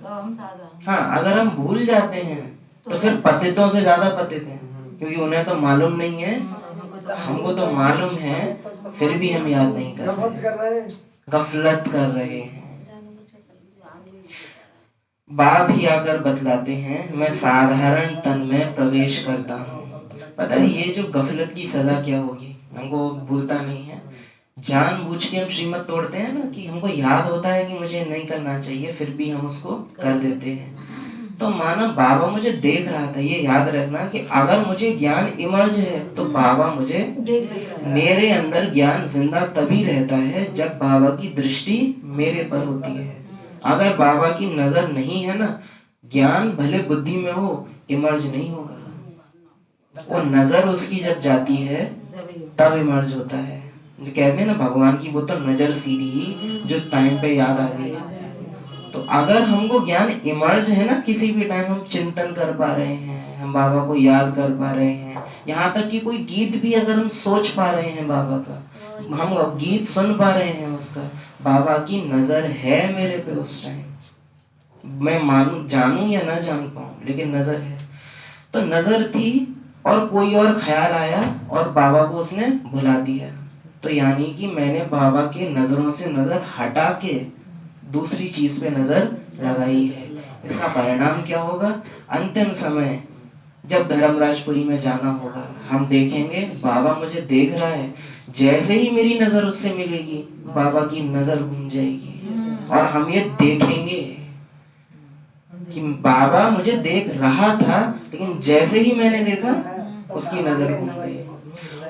हम साधारण। हाँ, अगर हम भूल जाते हैं तो फिर पतितों से ज्यादा पतित हैं, क्योंकि उन्हें तो मालूम नहीं है, हमको तो मालूम है, फिर भी हम याद नहीं कर रहे, गफलत कर रहे हैं। बाप ही आकर बतलाते हैं मैं साधारण तन में प्रवेश करता हूँ। पता है ये जो गफलत की सजा क्या होगी, हमको भूलता नहीं है। जानबूझ के हम श्रीमत तोड़ते हैं ना, कि हमको याद होता है कि मुझे नहीं करना चाहिए, फिर भी हम उसको कर देते हैं। तो माना बाबा मुझे देख रहा था, ये याद रखना कि अगर मुझे ज्ञान इमर्ज है तो बाबा मुझे मेरे अंदर ज्ञान जिंदा तभी रहता है जब बाबा की दृष्टि मेरे पर होती है। अगर बाबा की नजर नहीं है ना, ज्ञान भले बुद्धि में हो, इमर्ज नहीं होगा। वो नजर उसकी जब जाती है तब इमर्ज होता है। जो कहते हैं ना भगवान की वो तो नजर सीधी जो टाइम पे याद आ गई। तो अगर हमको ज्ञान इमर्ज है ना, किसी भी टाइम हम चिंतन कर पा रहे हैं, हम बाबा को याद कर पा रहे हैं, यहाँ तक कि कोई गीत भी अगर हम सोच पा रहे हैं बाबा का, हम गीत सुन पा रहे हैं उसका, बाबा की नजर है मेरे पे उस टाइम। मैं मानू जानू या ना जान पाऊं, लेकिन नजर है। तो नजर थी और कोई और ख्याल आया और बाबा को उसने भुला दिया। तो यानी कि मैंने बाबा के नजरों से नजर हटा के दूसरी चीज पे नजर लगाई है। इसका परिणाम क्या होगा? अंतिम समय जब धर्मराजपुरी में जाना होगा, हम देखेंगे बाबा मुझे देख रहा है। जैसे ही मेरी नजर उससे मिलेगी, बाबा की नजर घूम जाएगी और हम ये देखेंगे कि बाबा मुझे देख रहा था, लेकिन जैसे ही मैंने देखा उसकी नजर घूम गई।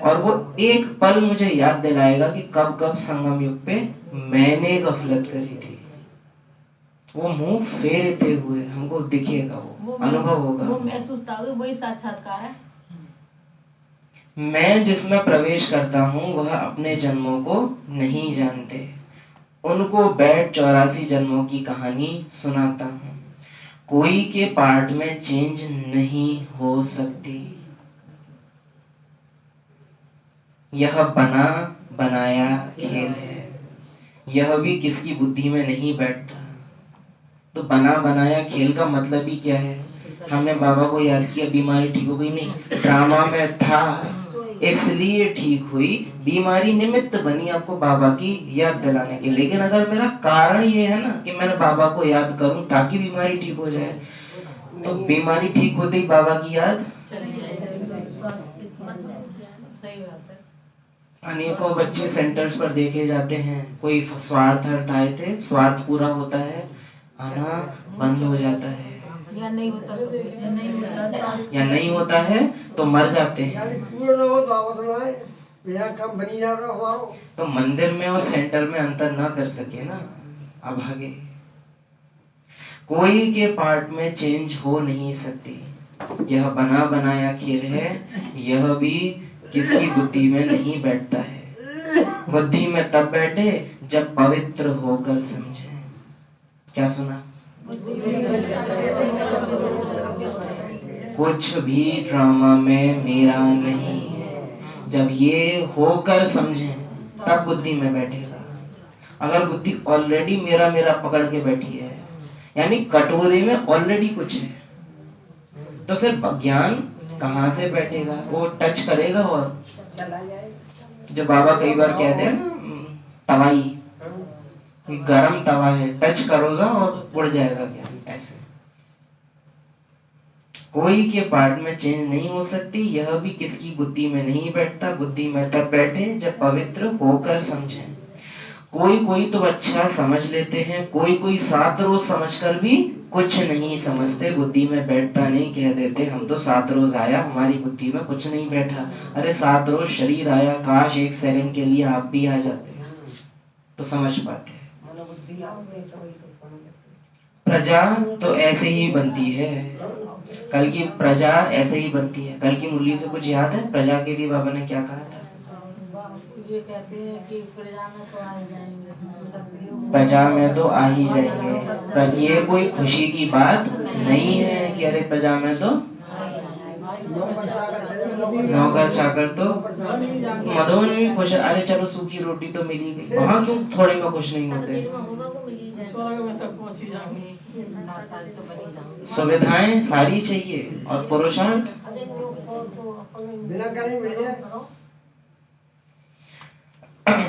और वो एक पल मुझे याद दिलाएगा कि कब कब संगम युग पे मैंने गफलत करी थी। वो मुंह फेरते हुए हमको दिखेगा, वो अनुभव होगा, वो महसूस होगा, वही साक्षात्कार है। मैं जिसमें प्रवेश करता हूँ वह अपने जन्मों को नहीं जानते, उनको बैठ 84 जन्मों की कहानी सुनाता हूँ। कोई के पार्ट में चेंज नहीं हो सकती, यह बना बनाया खेल है, यह भी किसकी बुद्धि में नहीं बैठता। तो बना बनाया खेल का मतलब ही क्या है? हमने बाबा को याद किया, बीमारी ठीक हो गई नहीं, ड्रामा में था इसलिए ठीक हुई, बीमारी निमित्त बनी आपको बाबा की याद दिलाने के। लेकिन अगर मेरा कारण ये है ना कि मैंने बाबा को याद करूं ताकि बीमारी ठीक हो जाए, तो बीमारी ठीक होते ही बाबा की याद। अनेकों बच्चे सेंटर्स पर देखे जाते हैं, कोई स्वार्थ अर्थ आए थे, स्वार्थ पूरा होता है, आना बंद हो जाता है, या नहीं होता है तो मर जाते हैं। तो मंदिर में और सेंटर में अंतर ना कर सके ना, अब आगे कोई के पार्ट में चेंज हो नहीं सकती, यह बना बनाया खेल है, यह भी किसकी बुद्धि में नहीं बैठता है। बुद्धि में तब बैठे जब पवित्र होकर समझे। क्या सुना? कुछ भी ड्रामा में मेरा नहीं है, जब ये होकर समझे तब बुद्धि में बैठेगा। अगर बुद्धि ऑलरेडी मेरा मेरा पकड़ के बैठी है, यानी कटोरे में ऑलरेडी कुछ है, तो फिर ज्ञान कहाँ से बैठेगा? वो टच करेगा और जो बाबा कई बार कहते हैं ना, तवाई, ये गरम तवा है, टच करोगा और उड़ जाएगा ज्ञान। ऐसे कोई के पार्ट में चेंज नहीं हो सकती, यह भी किसकी बुद्धि में नहीं बैठता। बुद्धि में तब बैठे जब पवित्र होकर समझे। कोई तो अच्छा समझ लेते हैं, कोई 7 रोज समझकर भी कुछ नहीं समझते, बुद्धि में बैठता नहीं, कह देते हम तो 7 रोज आया, हमारी बुद्धि में कुछ नहीं बैठा। अरे 7 रोज शरीर आया, काश 1 सेकंड के लिए आप भी आ जाते तो समझ पाते। प्रजा तो ऐसे ही बनती है, कल की प्रजा ऐसे ही बनती है। कल की मुरली से कुछ याद है? प्रजा के लिए बाबा ने क्या कहा था? ये कहते हैं कि प्रजा में तो आ ही जाएंगे, प्रजा में तो आ ही जाएंगे, पर ये कोई खुशी की बात नहीं है कि अरे प्रजा में तो नौकर चाकर तो मधुबन में भी खुश है। अरे चलो सूखी रोटी तो मिली गई, वहाँ क्यों थोड़े में खुश नहीं होते? सुविधाएं सारी चाहिए और पुरुषार्थ बिना करे मिल जाए।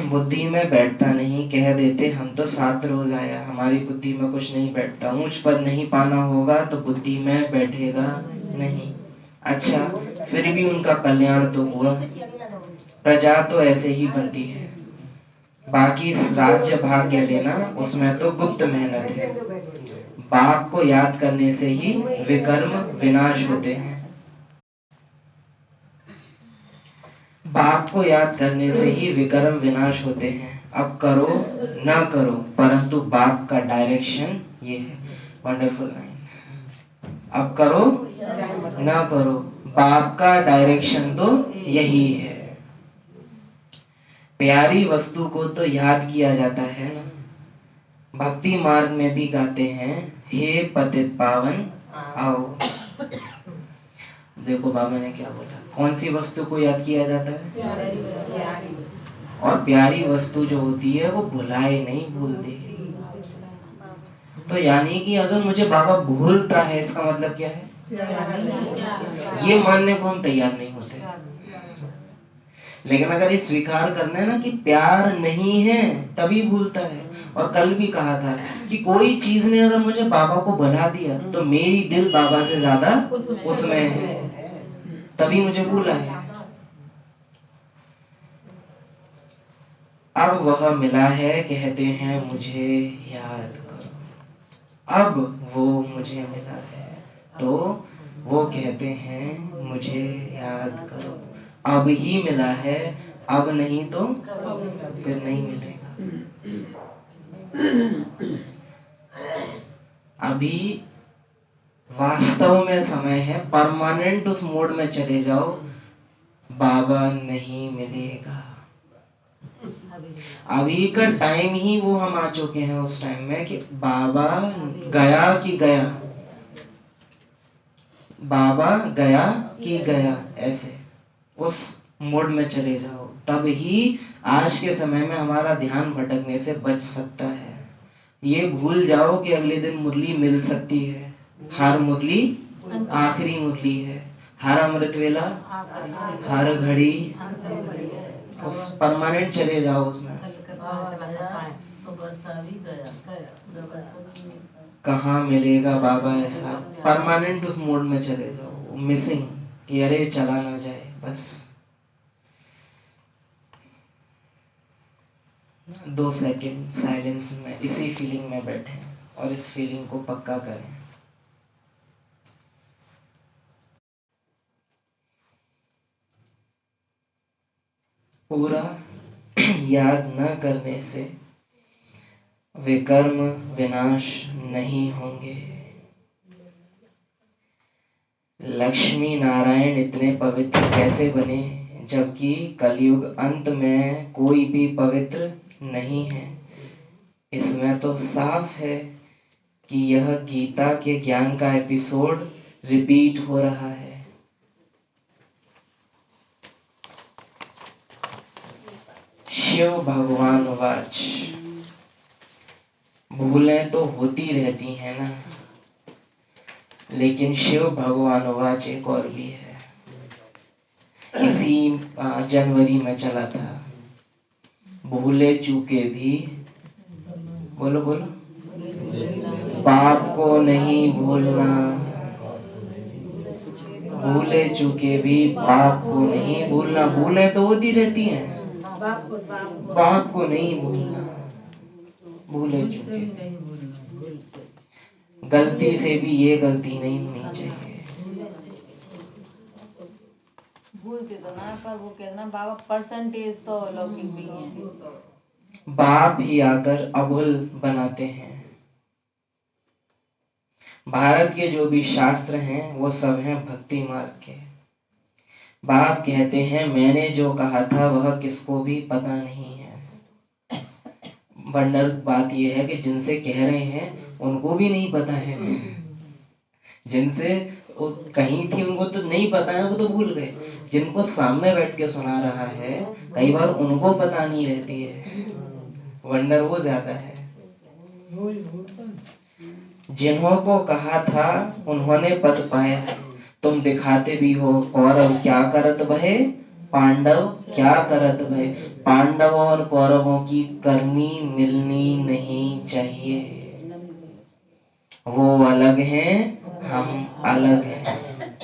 बुद्धि में बैठता नहीं, कह देते हम तो 7 रोज आया, हमारी बुद्धि में कुछ नहीं बैठता। ऊंच पद नहीं पाना होगा तो बुद्धि में बैठेगा नहीं। अच्छा, फिर भी उनका कल्याण तो हुआ। प्रजा तो ऐसे ही बनती है, बाकी राज्य भाग्य लेना उसमें तो गुप्त मेहनत है। बाप को याद करने से ही विकर्म विनाश होते हैं। बाप को याद करने से ही विकर्म विनाश होते हैं। अब करो ना करो, परंतु बाप का डायरेक्शन ये है। Wonderful line. अब करो ना करो, बाप का डायरेक्शन तो यही है। प्यारी वस्तु को तो याद किया जाता है ना। भक्ति मार्ग में भी गाते हैं, हे पतित पावन आओ। देखो बाबा ने क्या बोला, कौन सी वस्तु को याद किया जाता है? और प्यारी वस्तु जो होती है वो भुलाए नहीं, भूलती। तो यानी कि अगर मुझे बाबा भूलता है, इसका मतलब क्या है? ये मानने को हम तैयार नहीं होते। लेकिन अगर ये स्वीकार करना है ना कि प्यार नहीं है तभी भूलता है। और कल भी कहा था कि कोई चीज ने अगर मुझे बाबा को भुला दिया तो मेरी दिल बाबा से ज्यादा उसमें है, तभी मुझे भूला है। अब वह मिला है, कहते हैं मुझे याद करो। अब वो मुझे मिला है तो वो कहते हैं मुझे याद करो। अब ही मिला है, अब नहीं तो फिर नहीं मिलेगा। अभी वास्तव में समय है, परमानेंट उस मोड में चले जाओ, बाबा नहीं मिलेगा। अभी का टाइम ही वो हम आ चुके हैं उस टाइम में कि बाबा गया कि गया, बाबा गया कि गया, ऐसे उस मोड में चले जाओ, तब ही आज के समय में हमारा ध्यान भटकने से बच सकता है। ये भूल जाओ कि अगले दिन मुरली मिल सकती है। हर मुरली आखिरी मुरली है, हर अमृत वेला, हर घड़ी उस परमानेंट चले जाओ उसमें। कहाँ मिलेगा बाबा ऐसा? परमानेंट उस मोड में चले जाओ, मिसिंग कि अरे चला ना जाए बस। 2 सेकंड साइलेंस में इसी फीलिंग में बैठे और इस फीलिंग को पक्का करें। पूरा याद न करने से विकर्म विनाश नहीं होंगे। लक्ष्मी नारायण इतने पवित्र कैसे बने जबकि कलयुग अंत में कोई भी पवित्र नहीं है? इसमें तो साफ है कि यह गीता के ज्ञान का एपिसोड रिपीट हो रहा है। शिव भगवान वाच, भूलें तो होती रहती हैं ना, लेकिन शिव भगवान वाच एक और भी है। इसी जनवरी में चला था, भूले चूके भी, बोलो बोलो, बाप को नहीं भूलना, भूले चूके भी बाप को नहीं भूलना। भूले तो होती रहती हैं, बाप को नहीं भूलना, भूले चूके। गलती से भी ये गलती नहीं होनी चाहिए। भूलते तो ना, पर वो कहते ना बाबा परसेंटेज तो लौकिक भी है। बाप ही आकर अभुल बनाते हैं। भारत के जो भी शास्त्र हैं वो सब हैं भक्ति मार्ग के। बाप कहते हैं मैंने जो कहा था वह किसको भी पता नहीं है। वंडर बात यह है कि जिनसे कह रहे हैं उनको भी नहीं पता है, जिनसे वो कहीं थी उनको तो नहीं पता है, वो तो भूल गए। जिनको सामने बैठ के सुना रहा है कई बार उनको पता नहीं रहती है। वंडर वो ज्यादा है। जिन्हों को कहा था उन्होंने पद पाया, तुम दिखाते भी हो। कौरव क्या करत भय, पांडव क्या करत भय। पांडवों और कौरवों की करनी मिलनी नहीं चाहिए। वो अलग हैं, हम अलग हैं।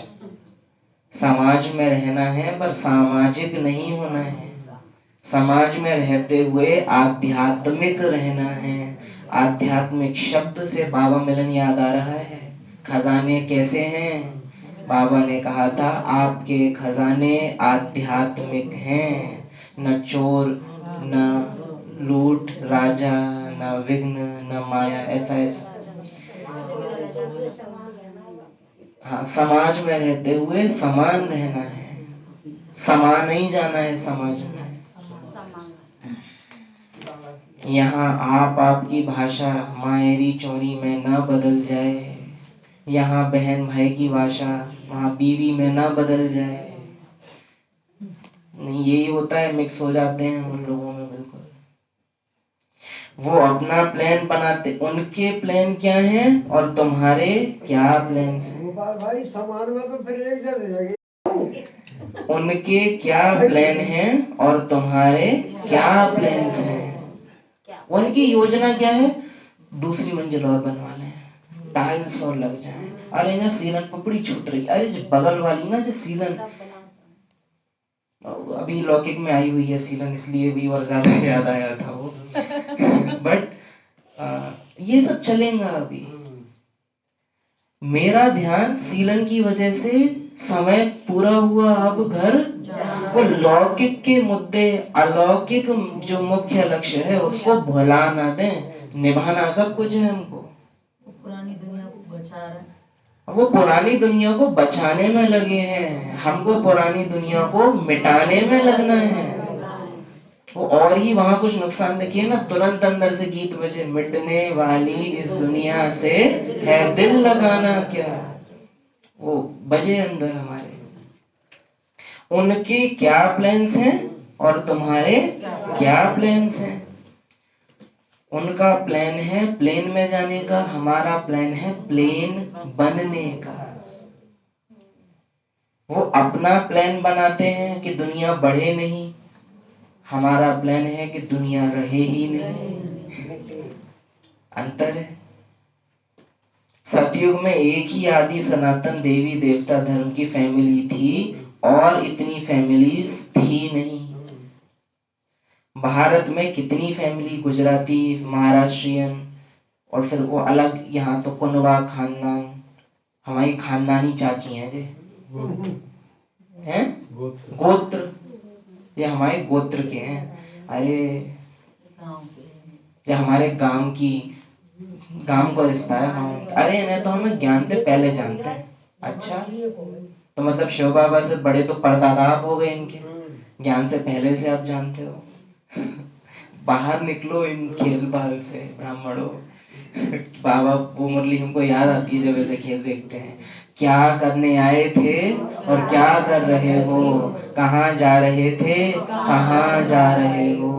समाज में रहना है पर सामाजिक नहीं होना है। समाज में रहते हुए आध्यात्मिक रहना है। आध्यात्मिक शब्द से बाबा मिलन याद आ रहा है। खजाने कैसे हैं? बाबा ने कहा था आपके खजाने आध्यात्मिक हैं, न चोर न लूट राजा, न विघ्न न माया। ऐसा ऐसा हाँ, समाज में रहते हुए समान रहना है, समा नहीं जाना है समाज में। यहाँ आप आपकी भाषा मायरी चोरी में न बदल जाए। यहाँ बहन भाई की भाषा वहाँ बीवी में न बदल जाए। यही होता है, मिक्स हो जाते हैं हम लोगों में बिल्कुल। वो अपना प्लान बनाते, उनके प्लान क्या हैं और तुम्हारे क्या प्लान हैं। गोपाल भाई समान में तो फिर एक जगह उनके क्या प्लान हैं और तुम्हारे क्या प्लान्स हैं। उनकी योजना क्या है? दूसरी मंजिल और बनवा लें, टाइल्स और लग जाएं। अरे ना सीलन पपड़ी छूट रही, अरे जो बगल वाली ना जो सीलन अभी लौकिक में आई हुई है सीलन, इसलिए भी और ज्यादा याद आया था वो। बट ये सब चलेगा अभी। मेरा ध्यान सीलन की वजह से समय पूरा हुआ, अब घर वो लौकिक के मुद्दे, अलौकिक जो मुख्य लक्ष्य है उसको भुला ना दें। निभाना सब कुछ है हमको। पुरानी दुनिया को बचा रहा है, वो पुरानी दुनिया को बचाने में लगे हैं, हमको पुरानी दुनिया को मिटाने में लगना है। वो और ही वहां कुछ नुकसान देखिए ना, तुरंत अंदर से गीत बजे, मिटने वाली इस दुनिया से है दिल लगाना क्या। वो बजे अंदर हमारे। उनके क्या प्लान्स हैं और तुम्हारे क्या प्लान्स हैं। उनका प्लान है प्लेन में जाने का, हमारा प्लान है प्लेन बनने का। वो अपना प्लान बनाते हैं कि दुनिया बढ़े नहीं, हमारा प्लान है कि दुनिया रहे ही नहीं। अंतर है। सतयुग में एक ही आदि सनातन देवी देवता धर्म की फैमिली थी और इतनी फैमिलीज थी नहीं। भारत में कितनी फैमिली, गुजराती, महाराष्ट्रियन और फिर वो अलग, यहाँ तो कुनवा खानदान, हमारी खानदानी चाची हैं जे हैं गोत्र, ये हमारे गोत्र के हैं। अरे ये हमारे गांव की, गांव को रिश्ता है हम। अरे इन्हें तो हमें जानते पहले जानते हैं। अच्छा तो मतलब शिव बाबा से बड़े तो परदादा आप हो गए, इनके ज्ञान से पहले से आप जानते हो। बाहर निकलो इन खेल बाल से ब्राह्मणों। बाबा वो मुरली हमको याद आती है जब ऐसे खेल देखते हैं। क्या करने आए थे और क्या कर रहे हो, कहाँ जा रहे थे, कहाँ जा रहे हो,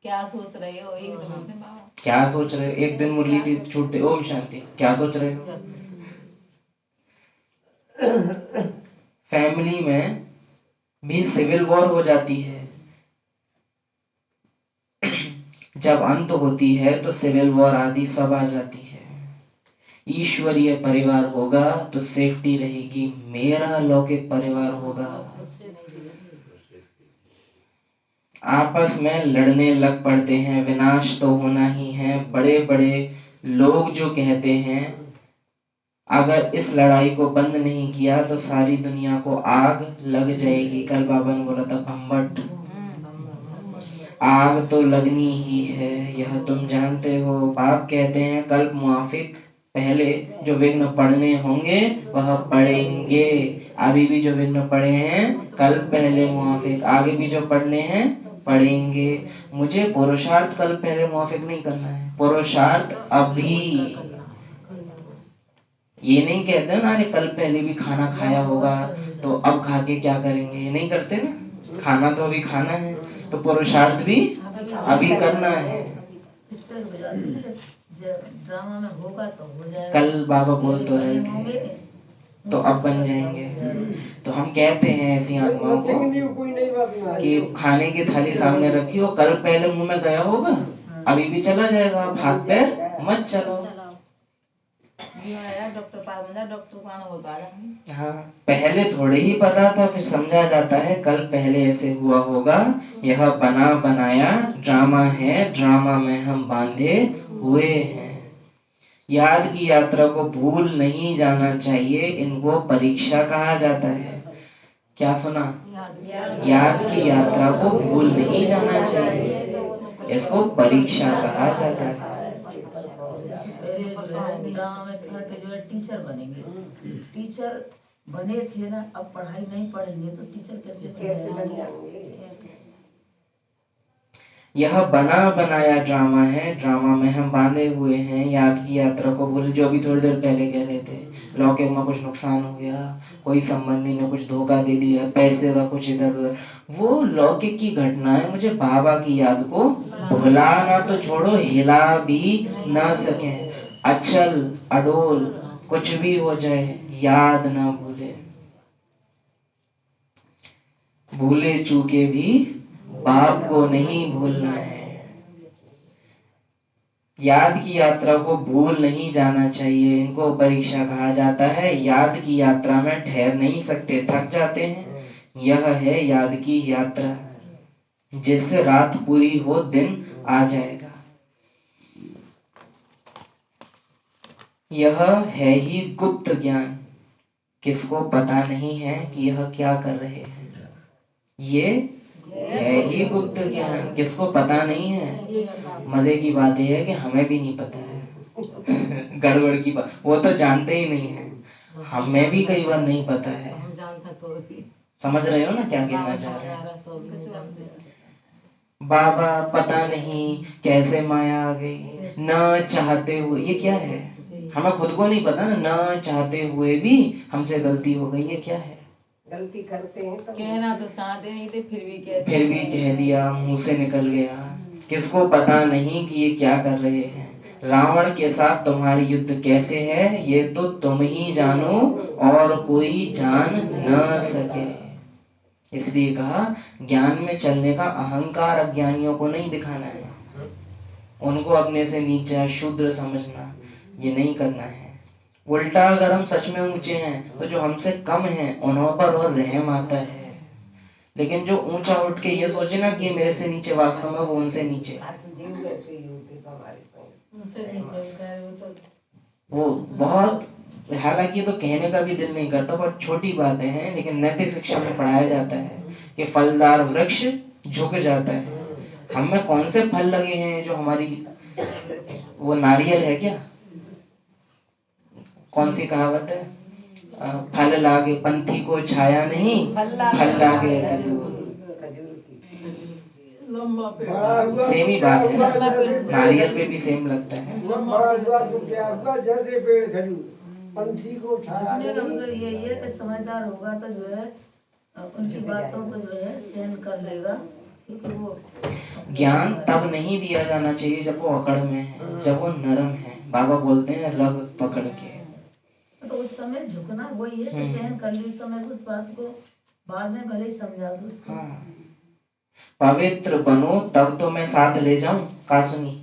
क्या सोच रहे हो। एक दिन में बाबा क्या सोच रहे हो। एक दिन मुरली थी छूटते, ओम शांति, क्या सोच रहे हो। फैमिली में भी सिविल वॉर हो जाती है। जब अंत होती है तो सिविल वॉर आदि सब आ जाती है। ईश्वरीय परिवार होगा तो सेफ्टी रहेगी, मेरा लौकिक परिवार होगा आपस में लड़ने लग पड़ते हैं, विनाश तो होना ही है। बड़े बड़े लोग जो कहते हैं अगर इस लड़ाई को बंद नहीं किया तो सारी दुनिया को आग लग जाएगी। कल बाबा ने बोला था भम्बट, आग तो लगनी ही है, यह तुम जानते हो। बाप कहते हैं कल्प मुआफिक पहले जो विघ्न पढ़ने होंगे वह पढ़ेंगे। अभी भी जो विघ्न पढ़े हैं कल पहले मुआफिक, आगे भी जो पढ़ने हैं पढ़ेंगे। मुझे पुरुषार्थ कल पहले मुआफिक नहीं करना है, पुरुषार्थ अभी। ये नहीं कहते ना अरे कल पहले भी खाना खाया होगा तो अब खा के क्या करेंगे, ये नहीं करते ना। खाना तो अभी खाना है, तो पुरुषार्थ भी अभी करना है। इस पर हो जाती है, जब ड्रामा में होगा तो हो जाएगा। कल बाबा बोल तो रहे थे तो अब बन जाएंगे। तो हम कहते हैं ऐसी आत्माओं को कोई नई बात ना कि खाने की थाली सामने रखी हो, कल पहले मुंह में गया होगा अभी भी चला जाएगा, आप हाथ पैर मत चलाओ। डॉक्टर पास में डॉक्टर को आना बोलता है। हाँ, पहले थोड़े ही पता था, फिर समझा जाता है कल पहले ऐसे हुआ होगा। यह बना बनाया ड्रामा है, ड्रामा में हम बांधे हुए हैं। याद की यात्रा को भूल नहीं जाना चाहिए, इनको परीक्षा कहा जाता है। क्या सुना? याद की यात्रा को भूल नहीं जाना चाहिए, इसको परीक्षा कहा जाता है। ड्रामा में था कि जो है टीचर बनेंगे, टीचर बने थे ना, अब पढ़ाई नहीं पढ़ेंगे तो टीचर कैसे बनेंगे? यह बना बनाया ड्रामा है, ड्रामा में हम बांधे हुए हैं। याद की यात्रा को भूल, जो अभी थोड़ी देर पहले कह रहे थे, लौकिक में कुछ नुकसान हो गया, कोई संबंधी ने कुछ धोखा दे दिया, पैसे का कुछ इधर उधर, वो लौकिक की घटना है। मुझे बाबा की याद को भुलाना तो छोड़ो, हिला भी ना सके। अचल अडोल कुछ भी हो जाए, याद ना भूले। भूले चूके भी बाप को नहीं भूलना है। याद की यात्रा को भूल नहीं जाना चाहिए, इनको परीक्षा कहा जाता है। याद की यात्रा में ठहर नहीं सकते, थक जाते हैं। यह है याद की यात्रा, जिससे रात पूरी हो दिन आ जाएगा। यह है ही गुप्त ज्ञान, किसको पता नहीं है कि यह क्या कर रहे हैं। ये है ही गुप्त ज्ञान, किसको पता नहीं है। मजे की बात यह है कि हमें भी नहीं पता है। गड़बड़ की बात, वो तो जानते ही नहीं है, हमें भी कई बार नहीं पता है। हम जानते तो भी समझ रहे हो ना क्या कहना चाह रहे हैं? तो भी नहीं जानते। बाबा पता नहीं कैसे माया आ गई, न चाहते हुए। ये क्या है? हमें खुद को नहीं पता ना, न चाहते हुए भी हमसे गलती हो गई, ये क्या है? गलती करते हैं तो कहना तो चाहते नहीं थे, फिर भी कह दिया, मुंह से निकल गया। किसको पता नहीं कि ये क्या कर रहे हैं। रावण के साथ तुम्हारी युद्ध कैसे है ये तो तुम ही जानो, और कोई जान न सके। इसलिए कहा ज्ञान में चलने का अहंकार अज्ञानियों को नहीं दिखाना है, उनको अपने से नीचा शूद्र समझना ये नहीं करना है। उल्टा अगर हम सच में ऊंचे हैं तो जो हमसे कम हैं उन्हों पर और रहम आता है। लेकिन जो ऊंचा उठ के ये सोचे ना कि मेरे से नीचे, वास्तव में वो उनसे नीचे। वो बहुत, हालांकि तो कहने का भी दिल नहीं करता, पर छोटी बातें हैं, लेकिन नैतिक शिक्षा में पढ़ाया जाता है कि फलदार वृक्ष झुक जाता है। हम में कौन से फल लगे हैं जो हमारी, वो नारियल है क्या? कौन सी कहावत है? फल लागे पंथी को छाया नहीं, फल लागे सेम ही बात है ना, नारियल पे भी सेम लगता है। जैसे पेड़ खजूर, पंथी को छाया झुकने का नहीं। मतलब यही है कि समझदार होगा तो जो है उनकी बातों को जो है सहन कर लेगा, क्योंकि वो ज्ञान तब नहीं दिया जाना चाहिए जब वो अकड़ में है, जब वो नरम है। बाबा बोलते हैं रग पकड़ के। तो उस समय झुकना वही है कि सहन कर ली उस समय उस बात को, बाद में भले ही समझा दो उसको। हाँ, पवित्र बनो तब तो मैं साथ ले जाऊं। कहा सुनी?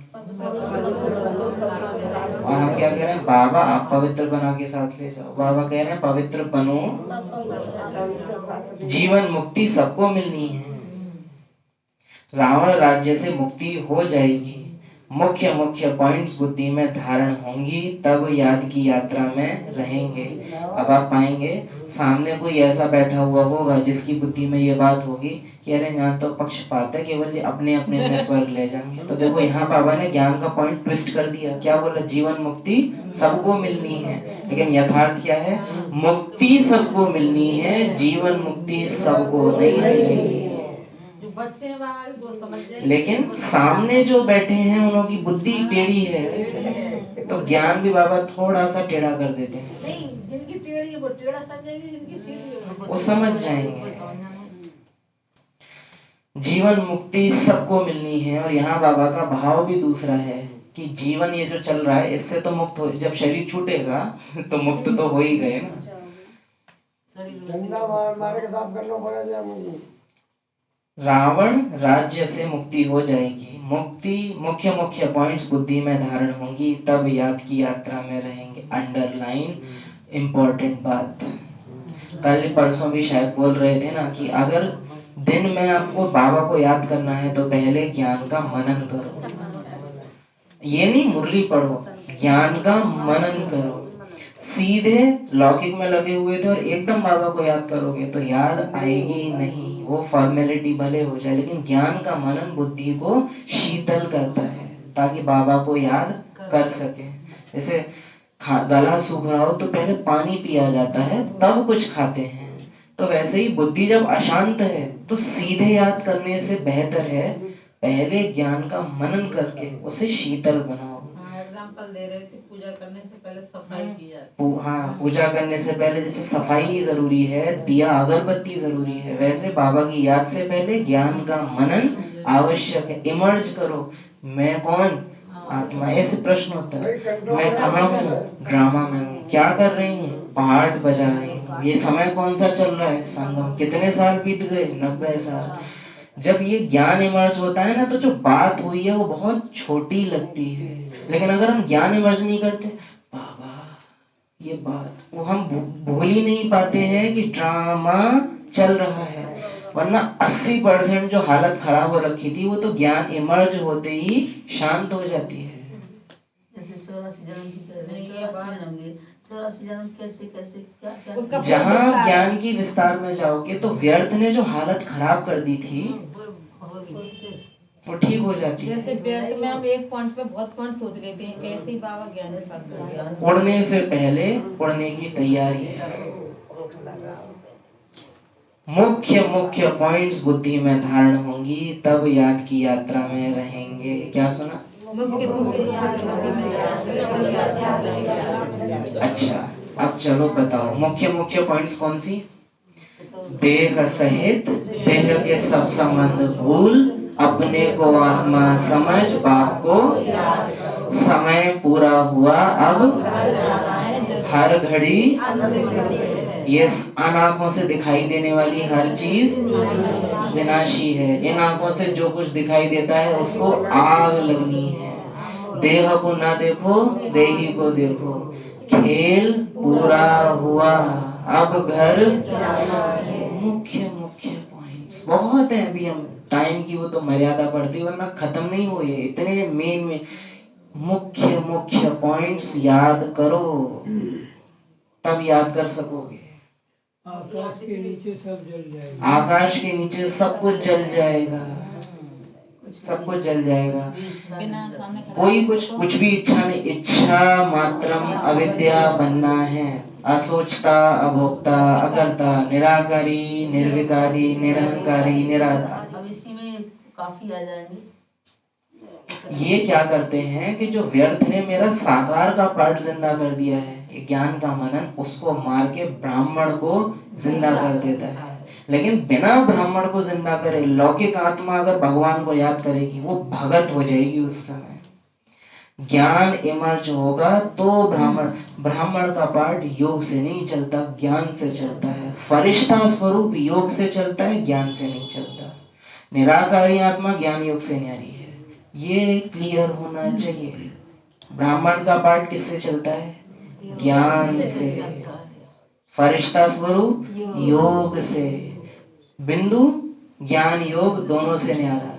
और हम क्या कह रहे हैं? बाबा आप पवित्र बना के साथ ले जाओ। बाबा कह रहे हैं पवित्र बनो, जीवन मुक्ति सबको मिलनी है। रावण राज्य से मुक्ति हो जाएगी, मुख्य मुख्य पॉइंट्स बुद्धि में धारण होंगी, तब याद की यात्रा में रहेंगे। अब आप पाएंगे सामने कोई ऐसा बैठा हुआ होगा जिसकी बुद्धि में ये बात होगी कि अरे यहाँ तो पक्षपात है, केवल ये अपने अपने में स्वर्ग ले जाएंगे। तो देखो यहाँ बाबा ने ज्ञान का पॉइंट ट्विस्ट कर दिया। क्या बोला? जीवन मुक्ति सबको मिलनी है, लेकिन यथार्थ क्या है? मुक्ति सबको मिलनी है, जीवन मुक्ति सबको नहीं मिलनी। बच्चे वो समझ जाए, लेकिन सामने जो बैठे हैं उन्हों की बुद्धि टेढ़ी है, तो ज्ञान भी बाबा थोड़ा सा टेढ़ा कर देते हैं। नहीं, जिनकी टेढ़ी है वो टेढ़ा समझेंगे, जिनकी सीधी है वो समझ जाएंगे। जीवन मुक्ति सबको मिलनी है। और यहाँ बाबा का भाव भी दूसरा है कि जीवन ये जो चल रहा है इससे तो मुक्त हो, जब शरीर छूटेगा तो मुक्त तो हो ही गए ना। डंडा मारे के साथ करना पड़ेगा मुझे। रावण राज्य से मुक्ति हो जाएगी, मुक्ति मुख्य मुख्य पॉइंट्स बुद्धि में धारण होंगी, तब याद की यात्रा में रहेंगे। अंडरलाइन इम्पोर्टेंट बात। कल परसों भी शायद बोल रहे थे ना कि अगर दिन में आपको बाबा को याद करना है तो पहले ज्ञान का मनन करो। ये नहीं मुरली पढ़ो, ज्ञान का मनन करो। सीधे लौकिक में लगे हुए थे और एकदम बाबा को याद करोगे तो याद आएगी नहीं। वो फॉर्मेलिटी भले हो जाए, लेकिन ज्ञान का मनन बुद्धि को शीतल करता है ताकि बाबा को याद कर सके। जैसे गला सूख रहा हो तो पहले पानी पिया जाता है तब कुछ खाते हैं, तो वैसे ही बुद्धि जब अशांत है तो सीधे याद करने से बेहतर है पहले ज्ञान का मनन करके उसे शीतल बनाओ। एग्जाम्पल दे रहे थे, पूजा करने से पहले सफाई की जाती है। हाँ, पूजा करने से पहले जैसे सफाई जरूरी है, दिया अगरबत्ती जरूरी है, वैसे बाबा की याद से पहले ज्ञान का मनन आवश्यक है। इमर्ज करो, मैं कौन? आत्मा। ऐसे प्रश्न होता है, मैं कहाँ हूँ? ड्रामा में हूँ। क्या कर रही हूँ? पार्ट बजा रही हूँ। ये समय कौन सा चल रहा है? संगम। कितने साल बीत गए? 90 साल। जब ये ज्ञान इमर्ज होता है ना तो जो बात हुई है वो बहुत छोटी लगती है, लेकिन अगर हम ज्ञान इमर्ज नहीं करते, बाबा ये बात, वो हम भूल ही नहीं पाते हैं कि ड्रामा चल रहा है। वरना 80% जो हालत खराब हो रखी थी वो तो ज्ञान इमर्ज होते ही शांत हो जाती है। जैसे 84 जन्म की 84 जन्म कैसे कैसे क्या जहाँ ज्ञान की विस्तार में जाओगे तो व्यर्थ ने जो हालत खराब कर दी थी वो ठीक हो जाती है। जैसे व्यर्थ में हम एक पॉइंट पे बहुत पॉइंट सोच लेते हैं, ऐसे ही बाबा ज्ञान के साथ कर दिया। उड़ने से पहले उड़ने की तैयारी है। मुख्य मुख्य पॉइंट्स बुद्धि में धारण होंगी, तब याद की यात्रा में रहेंगे। क्या सुना? अच्छा, अब चलो बताओ मुख्य मुख्य पॉइंट्स कौन सी? देह सहित देह के सब संबंध भूल, अपने को आत्मा समझ, बाप को समय पूरा हुआ, अब हर घड़ी ये अन आंखों से दिखाई देने वाली हर चीज विनाशी है। इन आंखों से जो कुछ दिखाई देता है उसको आग लगनी है। देह को ना देखो, देही को देखो। खेल पूरा हुआ, अब घर। मुख्य मुख्य पॉइंट्स बहुत हैं, अभी हम टाइम की वो तो मर्यादा पड़ती, वरना खत्म नहीं हुए इतने मेन में। मुख्य मुख्य पॉइंट्स याद करो, तब याद कर सकोगे। आकाश के नीचे सब जल जाएगा। आकाश के नीचे सब कुछ जल जाएगा, सब कुछ जल जाएगा। कोई कुछ भी इच्छा नहीं। इच्छा मात्रम अविद्या बनना है। असोचता, अभोक्ता, अकर्ता, निराकारी, निर्विकारी, निरहंकारी, निराधार। अब इसी में काफी आ जाएंगे। ये क्या करते हैं कि जो व्यर्थ ने मेरा साकार का पार्ट जिंदा कर दिया है, ये ज्ञान का मनन, उसको मार के ब्राह्मण को जिंदा कर देता है। लेकिन बिना ब्राह्मण को जिंदा करे लौकिक आत्मा अगर भगवान को याद करेगी वो भगत हो जाएगी। उस समय ज्ञान इमर्ज होगा तो ब्राह्मण का पार्ट योग से नहीं चलता, ज्ञान से चलता है। फरिश्ता स्वरूप योग से चलता है, ज्ञान से नहीं चलता। निराकारी आत्मा ज्ञान योग से न्यारी है, ये क्लियर होना चाहिए। ब्राह्मण का पाठ किससे चलता है? ज्ञान से। फरिश्ता स्वरूप योग से। बिंदु ज्ञान योग दोनों से न्यारा।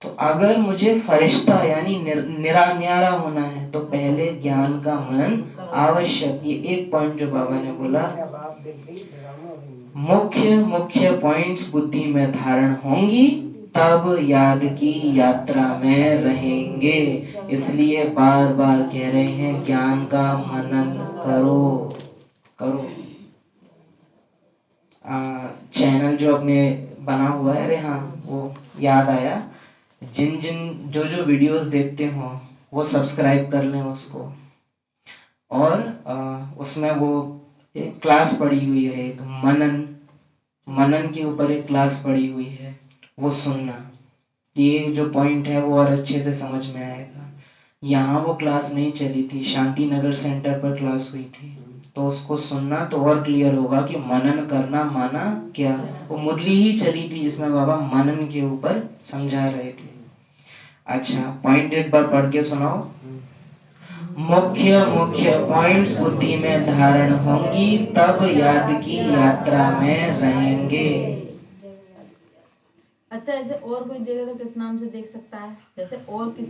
तो अगर मुझे फरिश्ता यानी न्यारा होना है तो पहले ज्ञान का मनन आवश्यक। ये एक पॉइंट जो बाबा ने बोला, मुख्य मुख्य पॉइंट्स बुद्धि में धारण होंगी तब याद की यात्रा में रहेंगे। इसलिए बार बार कह रहे हैं ज्ञान का मनन करो करो। चैनल जो अपने बना हुआ है, अरे हाँ वो याद आया, जिन जिन जो जो वीडियोस देखते हो वो सब्सक्राइब कर लें उसको। और उसमें वो एक क्लास पड़ी हुई है, एक मनन के ऊपर एक क्लास पड़ी हुई है, वो सुनना। ये जो पॉइंट है वो और अच्छे से समझ में आएगा। यहाँ वो क्लास नहीं चली थी, शांति नगर सेंटर पर क्लास हुई थी, तो उसको सुनना तो और क्लियर होगा कि मनन करना माना क्या। वो मुरली ही चली थी जिसमें बाबा मनन के ऊपर समझा रहे थे। अच्छा, पॉइंट एक बार पढ़ के सुनाओ। मुख्य मुख्य पॉइंट्स बुद्धि में धारण होंगी तब याद की यात्रा में रहेंगे। अच्छा, ऐसे और कोई देखे तो किस नाम से देख सकता है? जैसे और किस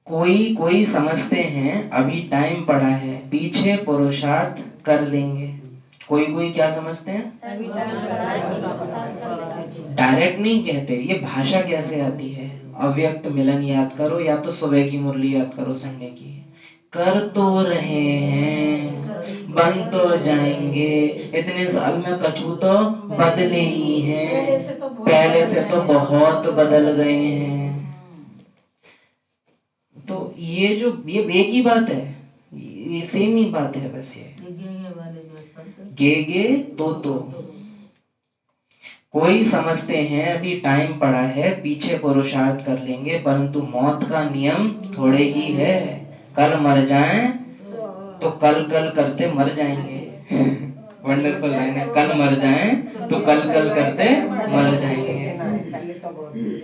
कोई समझते हैं अभी टाइम पड़ा है, पीछे पुरुषार्थ कर लेंगे। कोई क्या समझते हैं? डायरेक्ट नहीं कहते, ये भाषा कैसे आती है? अव्यक्त मिलन याद करो या तो सुबह की मुरली याद करो संडे की। कर तो रहे हैं, बन तो जाएंगे, इतने साल में कछु तो बदले ही हैं, पहले से तो बहुत बदल गए हैं। तो ये जो ये एक ही बात है, ये सेम ही बात है बस। ये गे तो कोई समझते हैं अभी टाइम पड़ा है, पीछे पुरुषार्थ कर लेंगे, परंतु मौत का नियम थोड़े ही है। कल मर जाएं तो कल करते मर जाएंगे। वंडरफुल लाइन है, कल मर जाएं तो कल करते मर जाएंगे।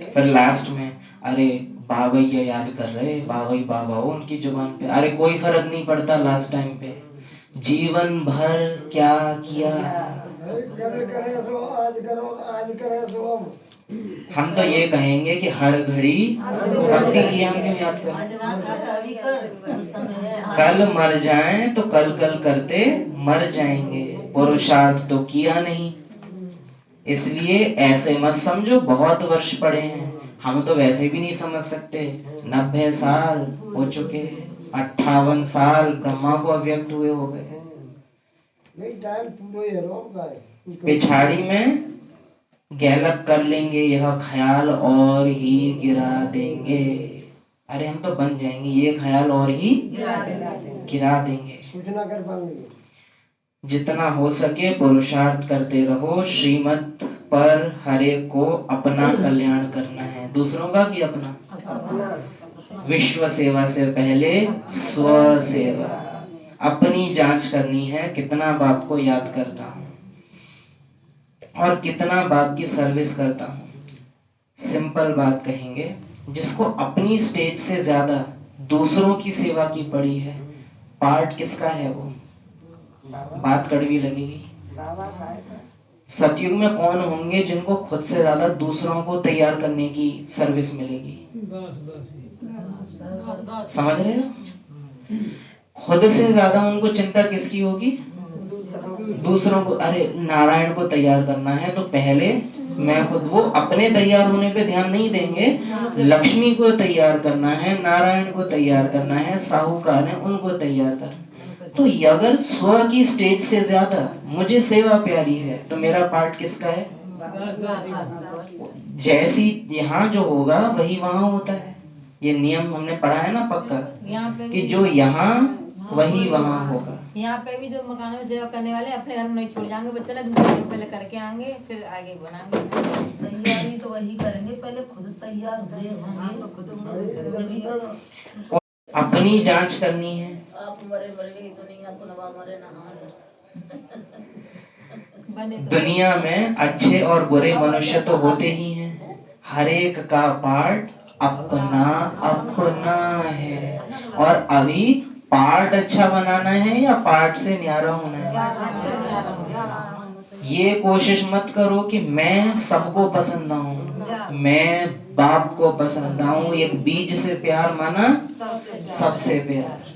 फिर लास्ट में अरे बाबा ये याद कर रहे, बाबा हो उनकी जुबान पे। अरे कोई फर्क नहीं पड़ता लास्ट टाइम पे, जीवन भर क्या किया। हम तो ये कहेंगे कि हर घड़ी भक्ति की हम क्यों याद करें। कल मर जाएं तो कल करते मर जाएंगे, पुरुषार्थ तो किया नहीं। इसलिए ऐसे मत समझो बहुत वर्ष पड़े हैं, हम तो वैसे भी नहीं समझ सकते। 90 साल हो चुके, 58 साल ब्रह्मा को अव्यक्त हुए हो गए। पिछाड़ी में गैलप कर लेंगे यह ख्याल और ही गिरा देंगे। अरे हम तो बन जाएंगे, ये ख्याल और ही गिरा देंगे। जितना हो सके पुरुषार्थ करते रहो। श्रीमत पर हरे को अपना कल्याण करना है, दूसरों का कि अपना। विश्व सेवा से पहले स्व सेवा, अपनी जांच करनी है, कितना बाप को याद करता हूँ और कितना बाप की सर्विस करता हूँ। सिंपल बात कहेंगे, जिसको अपनी स्टेज से ज्यादा दूसरों की सेवा की पड़ी है, पार्ट किसका है वो? बात कड़वी लगेगी। सतयुग में कौन होंगे जिनको खुद से ज्यादा दूसरों को तैयार करने की सर्विस मिलेगी? समझ रहे हो? खुद से ज्यादा उनको चिंता किसकी होगी? दूसरों को। अरे नारायण को तैयार करना है तो पहले मैं खुद, वो अपने तैयार होने पे ध्यान नहीं देंगे। लक्ष्मी को तैयार करना है, नारायण को तैयार करना है, साहूकार है उनको तैयार करना। तो अगर स्व की स्टेज से ज्यादा मुझे सेवा प्यारी है तो मेरा पार्ट किसका है? जैसी यहाँ जो होगा वही वहां होता है। ये नियम हमने पढ़ा है ना पक्का, कि जो यहाँ वही वहाँ होगा। यहाँ पे भी जो मकानों में सेवा करने वाले अपने घर में नहीं छोड़ जाएंगे, बच्चे ना दूसरे पहले करके आएंगे फिर आगे बनाएंगे। तैयारी तो वही करेंगे, पहले खुद तैयार हुए होंगे। अपनी जांच करनी है। आप मरे मरे दुनिया को नवा मरे ना। बने तो दुनिया में अच्छे और बुरे मनुष्य तो होते ही हैं, हर एक का पार्ट अपना अपना है। और अभी पार्ट अच्छा बनाना है या पार्ट से न्यारा होना है। ये कोशिश मत करो कि मैं सबको पसंद आऊं, मैं बाप को पसंद आऊं। एक बीज से प्यार माना सबसे प्यार।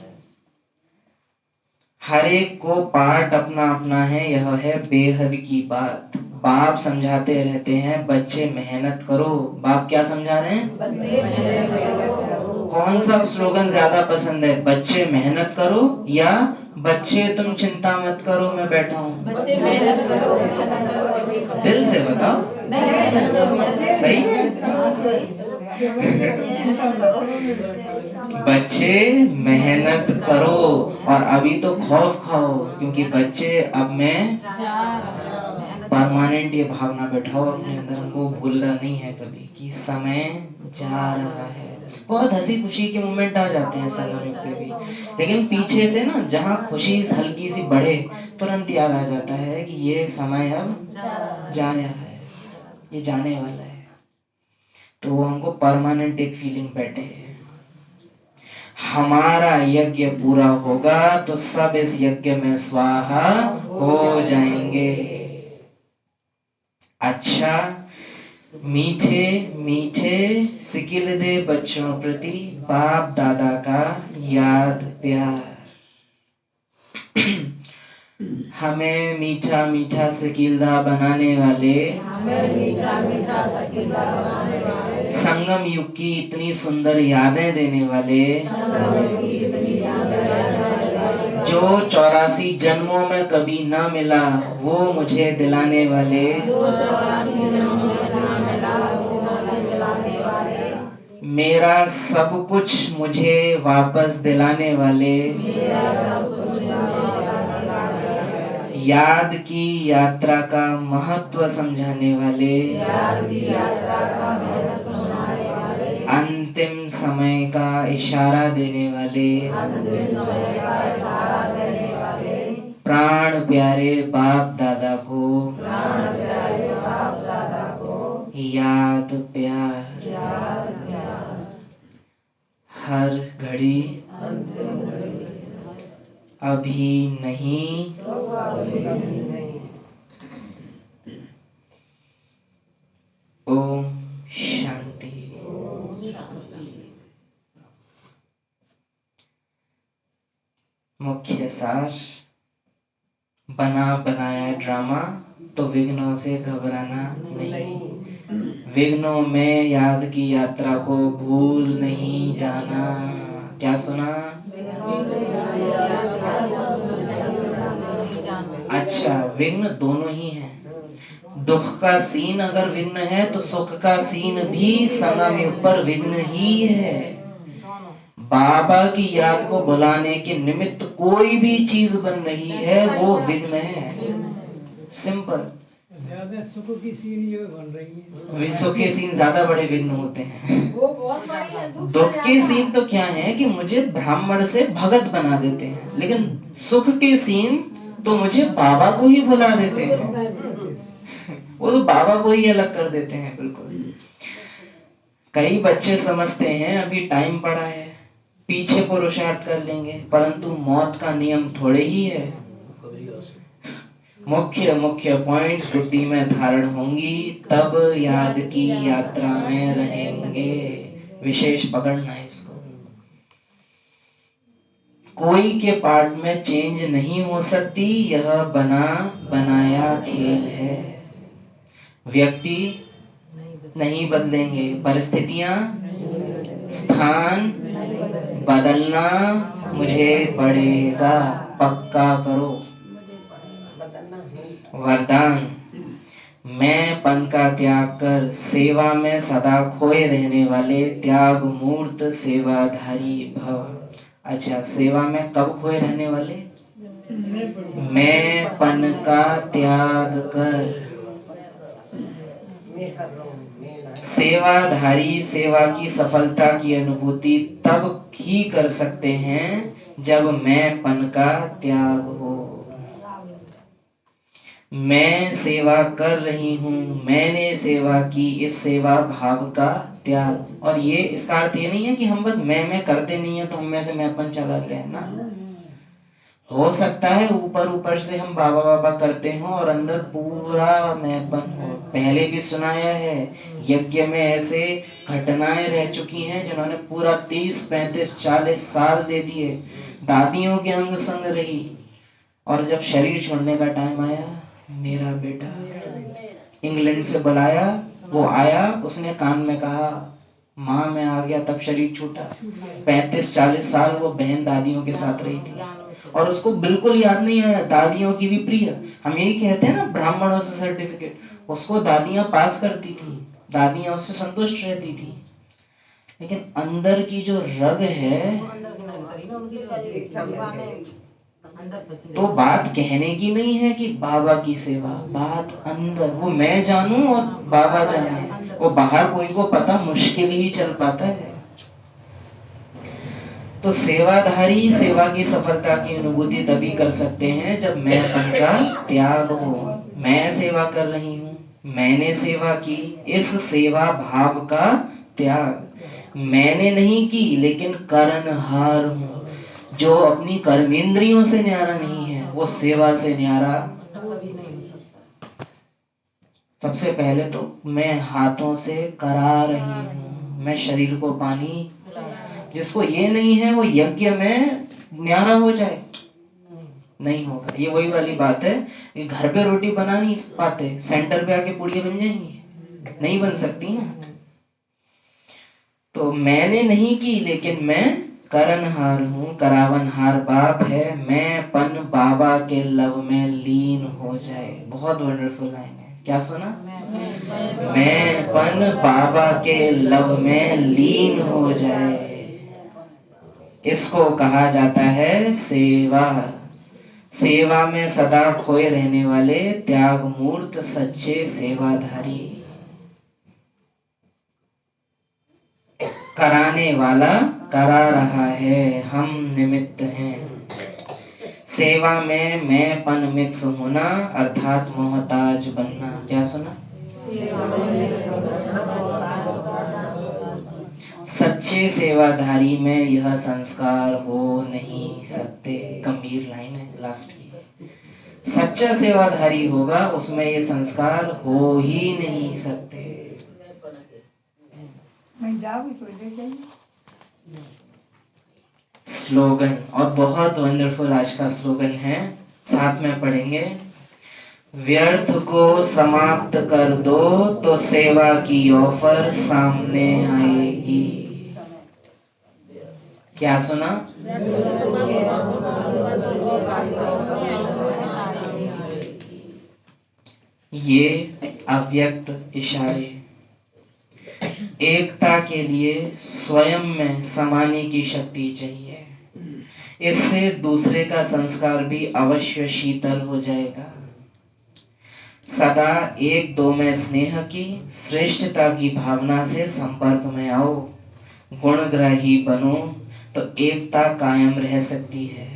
हर एक को पार्ट अपना अपना है, यह है बेहद की बात। बाप समझाते रहते हैं बच्चे मेहनत करो। बाप क्या समझा रहे हैं? कौन सा स्लोगन ज्यादा पसंद है, बच्चे मेहनत करो या बच्चे तुम चिंता मत करो मैं बैठा हूँ? बच्चे मेहनत करो। दिल से बताओ, सही? बच्चे मेहनत करो। और अभी तो खौफ खाओ, क्योंकि बच्चे अब मैं परमानेंट ये भावना बैठाओ अपने अंदर, हमको भूलना नहीं है कभी कि समय जा रहा है। बहुत हंसी खुशी के मोमेंट आ जाते हैं संगम युग पे भी, लेकिन पीछे से ना जहाँ खुशी हल्की सी बढ़े तुरंत याद आ जाता है कि ये समय अब जाने रहा है, ये जाने वाला है। तो वो हमको परमानेंट एक फीलिंग बैठे है। हमारा यज्ञ पूरा होगा तो सब इस यज्ञ में स्वाहा हो जाएंगे। अच्छा, मीठे मीठे सिकिल दे बच्चों प्रति बाप दादा का याद प्यार। हमें मीठा मीठा सिकिलदा बनाने वाले, संगम युग की इतनी सुंदर यादें देने वाले, जो 84 जन्मों में कभी ना मिला वो मुझे दिलाने वाले, मेरा सब कुछ मुझे वापस दिलाने वाले, याद की यात्रा का महत्व समझाने वाले, अंतिम समय का इशारा देने वाले, प्राण प्यारे बाप दादा को याद प्यार। हर घड़ी अभी नहीं, ओम शांति। मुख्य सार, बना बनाया ड्रामा तो विघ्नों से घबराना नहीं। विघ्नों में याद की यात्रा को भूल नहीं जाना। क्या सुना? अच्छा, विघ्न दोनों ही हैं। दुख का सीन अगर विघ्न है तो सुख का सीन भी संगम युग पर विघ्न ही है। बाबा की याद को भुलाने के निमित्त कोई भी चीज बन रही है वो विघ्न है। सिंपल। ज्यादा सुख की सीन ये बन रही है, सुख के सीन ज्यादा बड़े विघ्न होते हैं। वो बहुत बड़ी है। दुख के सीन तो क्या है कि मुझे ब्राह्मण से भगत बना देते हैं, लेकिन सुख के सीन तो मुझे बाबा को ही बुला देते हैं। वो तो बाबा को ही अलग कर देते हैं बिल्कुल। कई बच्चे समझते हैं अभी टाइम पड़ा है, पीछे पुरुषार्थ कर लेंगे, परंतु मौत का नियम थोड़े ही है। मुख्य मुख्य पॉइंट्स बुद्धि में धारण होंगी तब याद की यात्रा में रहेंगे। विशेष पकड़ना इसको। कोई के पार्ट में चेंज नहीं हो सकती, यह बना बनाया खेल है। व्यक्ति नहीं बदलेंगे, परिस्थितियां, स्थान बदलना मुझे पड़ेगा, पक्का करो। वरदान, मैं पन का त्याग कर सेवा में सदा खोए रहने वाले त्याग मूर्त सेवाधारी भव। अच्छा, सेवा में कब खोए रहने वाले? मैं पन का त्याग कर। सेवाधारी सेवा की सफलता की अनुभूति तब ही कर सकते हैं जब मैं पन का त्याग हो। मैं सेवा कर रही हूँ, मैंने सेवा की, इस सेवा भाव का त्याग। और ये इसका अर्थ ये नहीं है कि हम बस मैं करते नहीं है तो हम में से मैंपन चला गया ना। हो सकता है ऊपर ऊपर से हम बाबा बाबा करते हो और अंदर पूरा मैंपन हो। पहले भी सुनाया है, यज्ञ में ऐसे घटनाएं रह चुकी हैं जिन्होंने पूरा 30, 35, 40 साल दे दिए, दादियों के अंग संग रही, और जब शरीर छोड़ने का टाइम आया, मेरा बेटा इंग्लैंड से बुलाया, वो आया, उसने कान में कहा माँ मैं आ गया, तब शरीर छूटा। 35-40 साल वो बहन दादियों के साथ रही थी और उसको बिल्कुल याद नहीं आया। दादियों की भी प्रिय, हम यही कहते हैं ना, ब्राह्मणों से सर्टिफिकेट, उसको दादियां पास करती थी, दादियां उससे संतुष्ट रहती थी, लेकिन अंदर की जो रग है, तो बात कहने की नहीं है कि बाबा की सेवा, बात अंदर, वो मैं जानूं और बाबा जाने, वो बाहर कोई को पता मुश्किल ही चल पाता है। तो सेवाधारी सेवा की सफलता की अनुभूति तभी कर सकते हैं जब मैंपन का त्याग हो। मैं सेवा कर रही हूँ, मैंने सेवा की, इस सेवा भाव का त्याग। मैंने नहीं की लेकिन करनहार हूँ। जो अपनी कर्मेंद्रियों से न्यारा नहीं है वो सेवा से न्यारा। सबसे पहले तो मैं हाथों से करा रही हूँ, मैं शरीर को पानी, जिसको ये नहीं है वो यज्ञ में न्यारा हो जाए, नहीं होगा। ये वही वाली बात है कि घर पे रोटी बना नहीं पाते, सेंटर पे आके पूड़ियाँ बन जाएंगी, नहीं बन सकती ना। तो मैंने नहीं की लेकिन मैं करनहार हूँ, करावनहार बाप है, मैं पन बाबा के लव में लीन हो जाए। बहुत वंडरफुल लाइन है, क्या सुना? मैं पन बाबा के लव में लीन हो जाए। इसको कहा जाता है सेवा। सेवा में सदा खोए रहने वाले त्याग मूर्त सच्चे सेवाधारी। कराने वाला करा रहा है, हम निमित्त हैं। सेवा में मैं पन मिक्स होना अर्थात मोहताज बनना। क्या सुना? सच्चे सेवाधारी में यह संस्कार हो नहीं सकते। गंभीर लाइन है लास्ट की। सच्चा सेवाधारी होगा उसमें ये संस्कार हो ही नहीं सकते। स्लोगन, और बहुत वंडरफुल आज का स्लोगन है, साथ में पढ़ेंगे। व्यर्थ को समाप्त कर दो तो सेवा की ऑफर सामने आएगी। क्या सुना? ये अव्यक्त इशारे। एकता के लिए स्वयं में समाने की शक्ति चाहिए, इससे दूसरे का संस्कार भी अवश्य शीतल हो जाएगा। सदा एक दो में स्नेह की श्रेष्ठता की भावना से संपर्क में आओ, गुणग्राही बनो तो एकता कायम रह सकती है।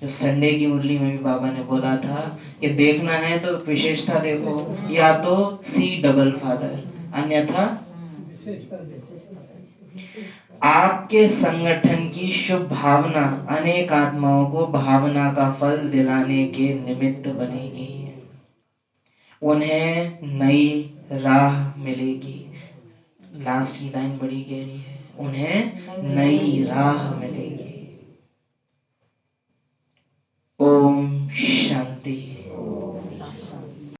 जो संडे की मुरली में भी बाबा ने बोला था कि देखना है तो विशेषता देखो, या तो सी डबल फादर, अन्यथा आपके संगठन की शुभ भावना अनेक आत्माओं को भावना का फल दिलाने के निमित्त बनेगी। उन्हें नई राह मिलेगी। लास्ट की लाइन बड़ी गहरी है, उन्हें नई राह मिलेगी। ओम शांति।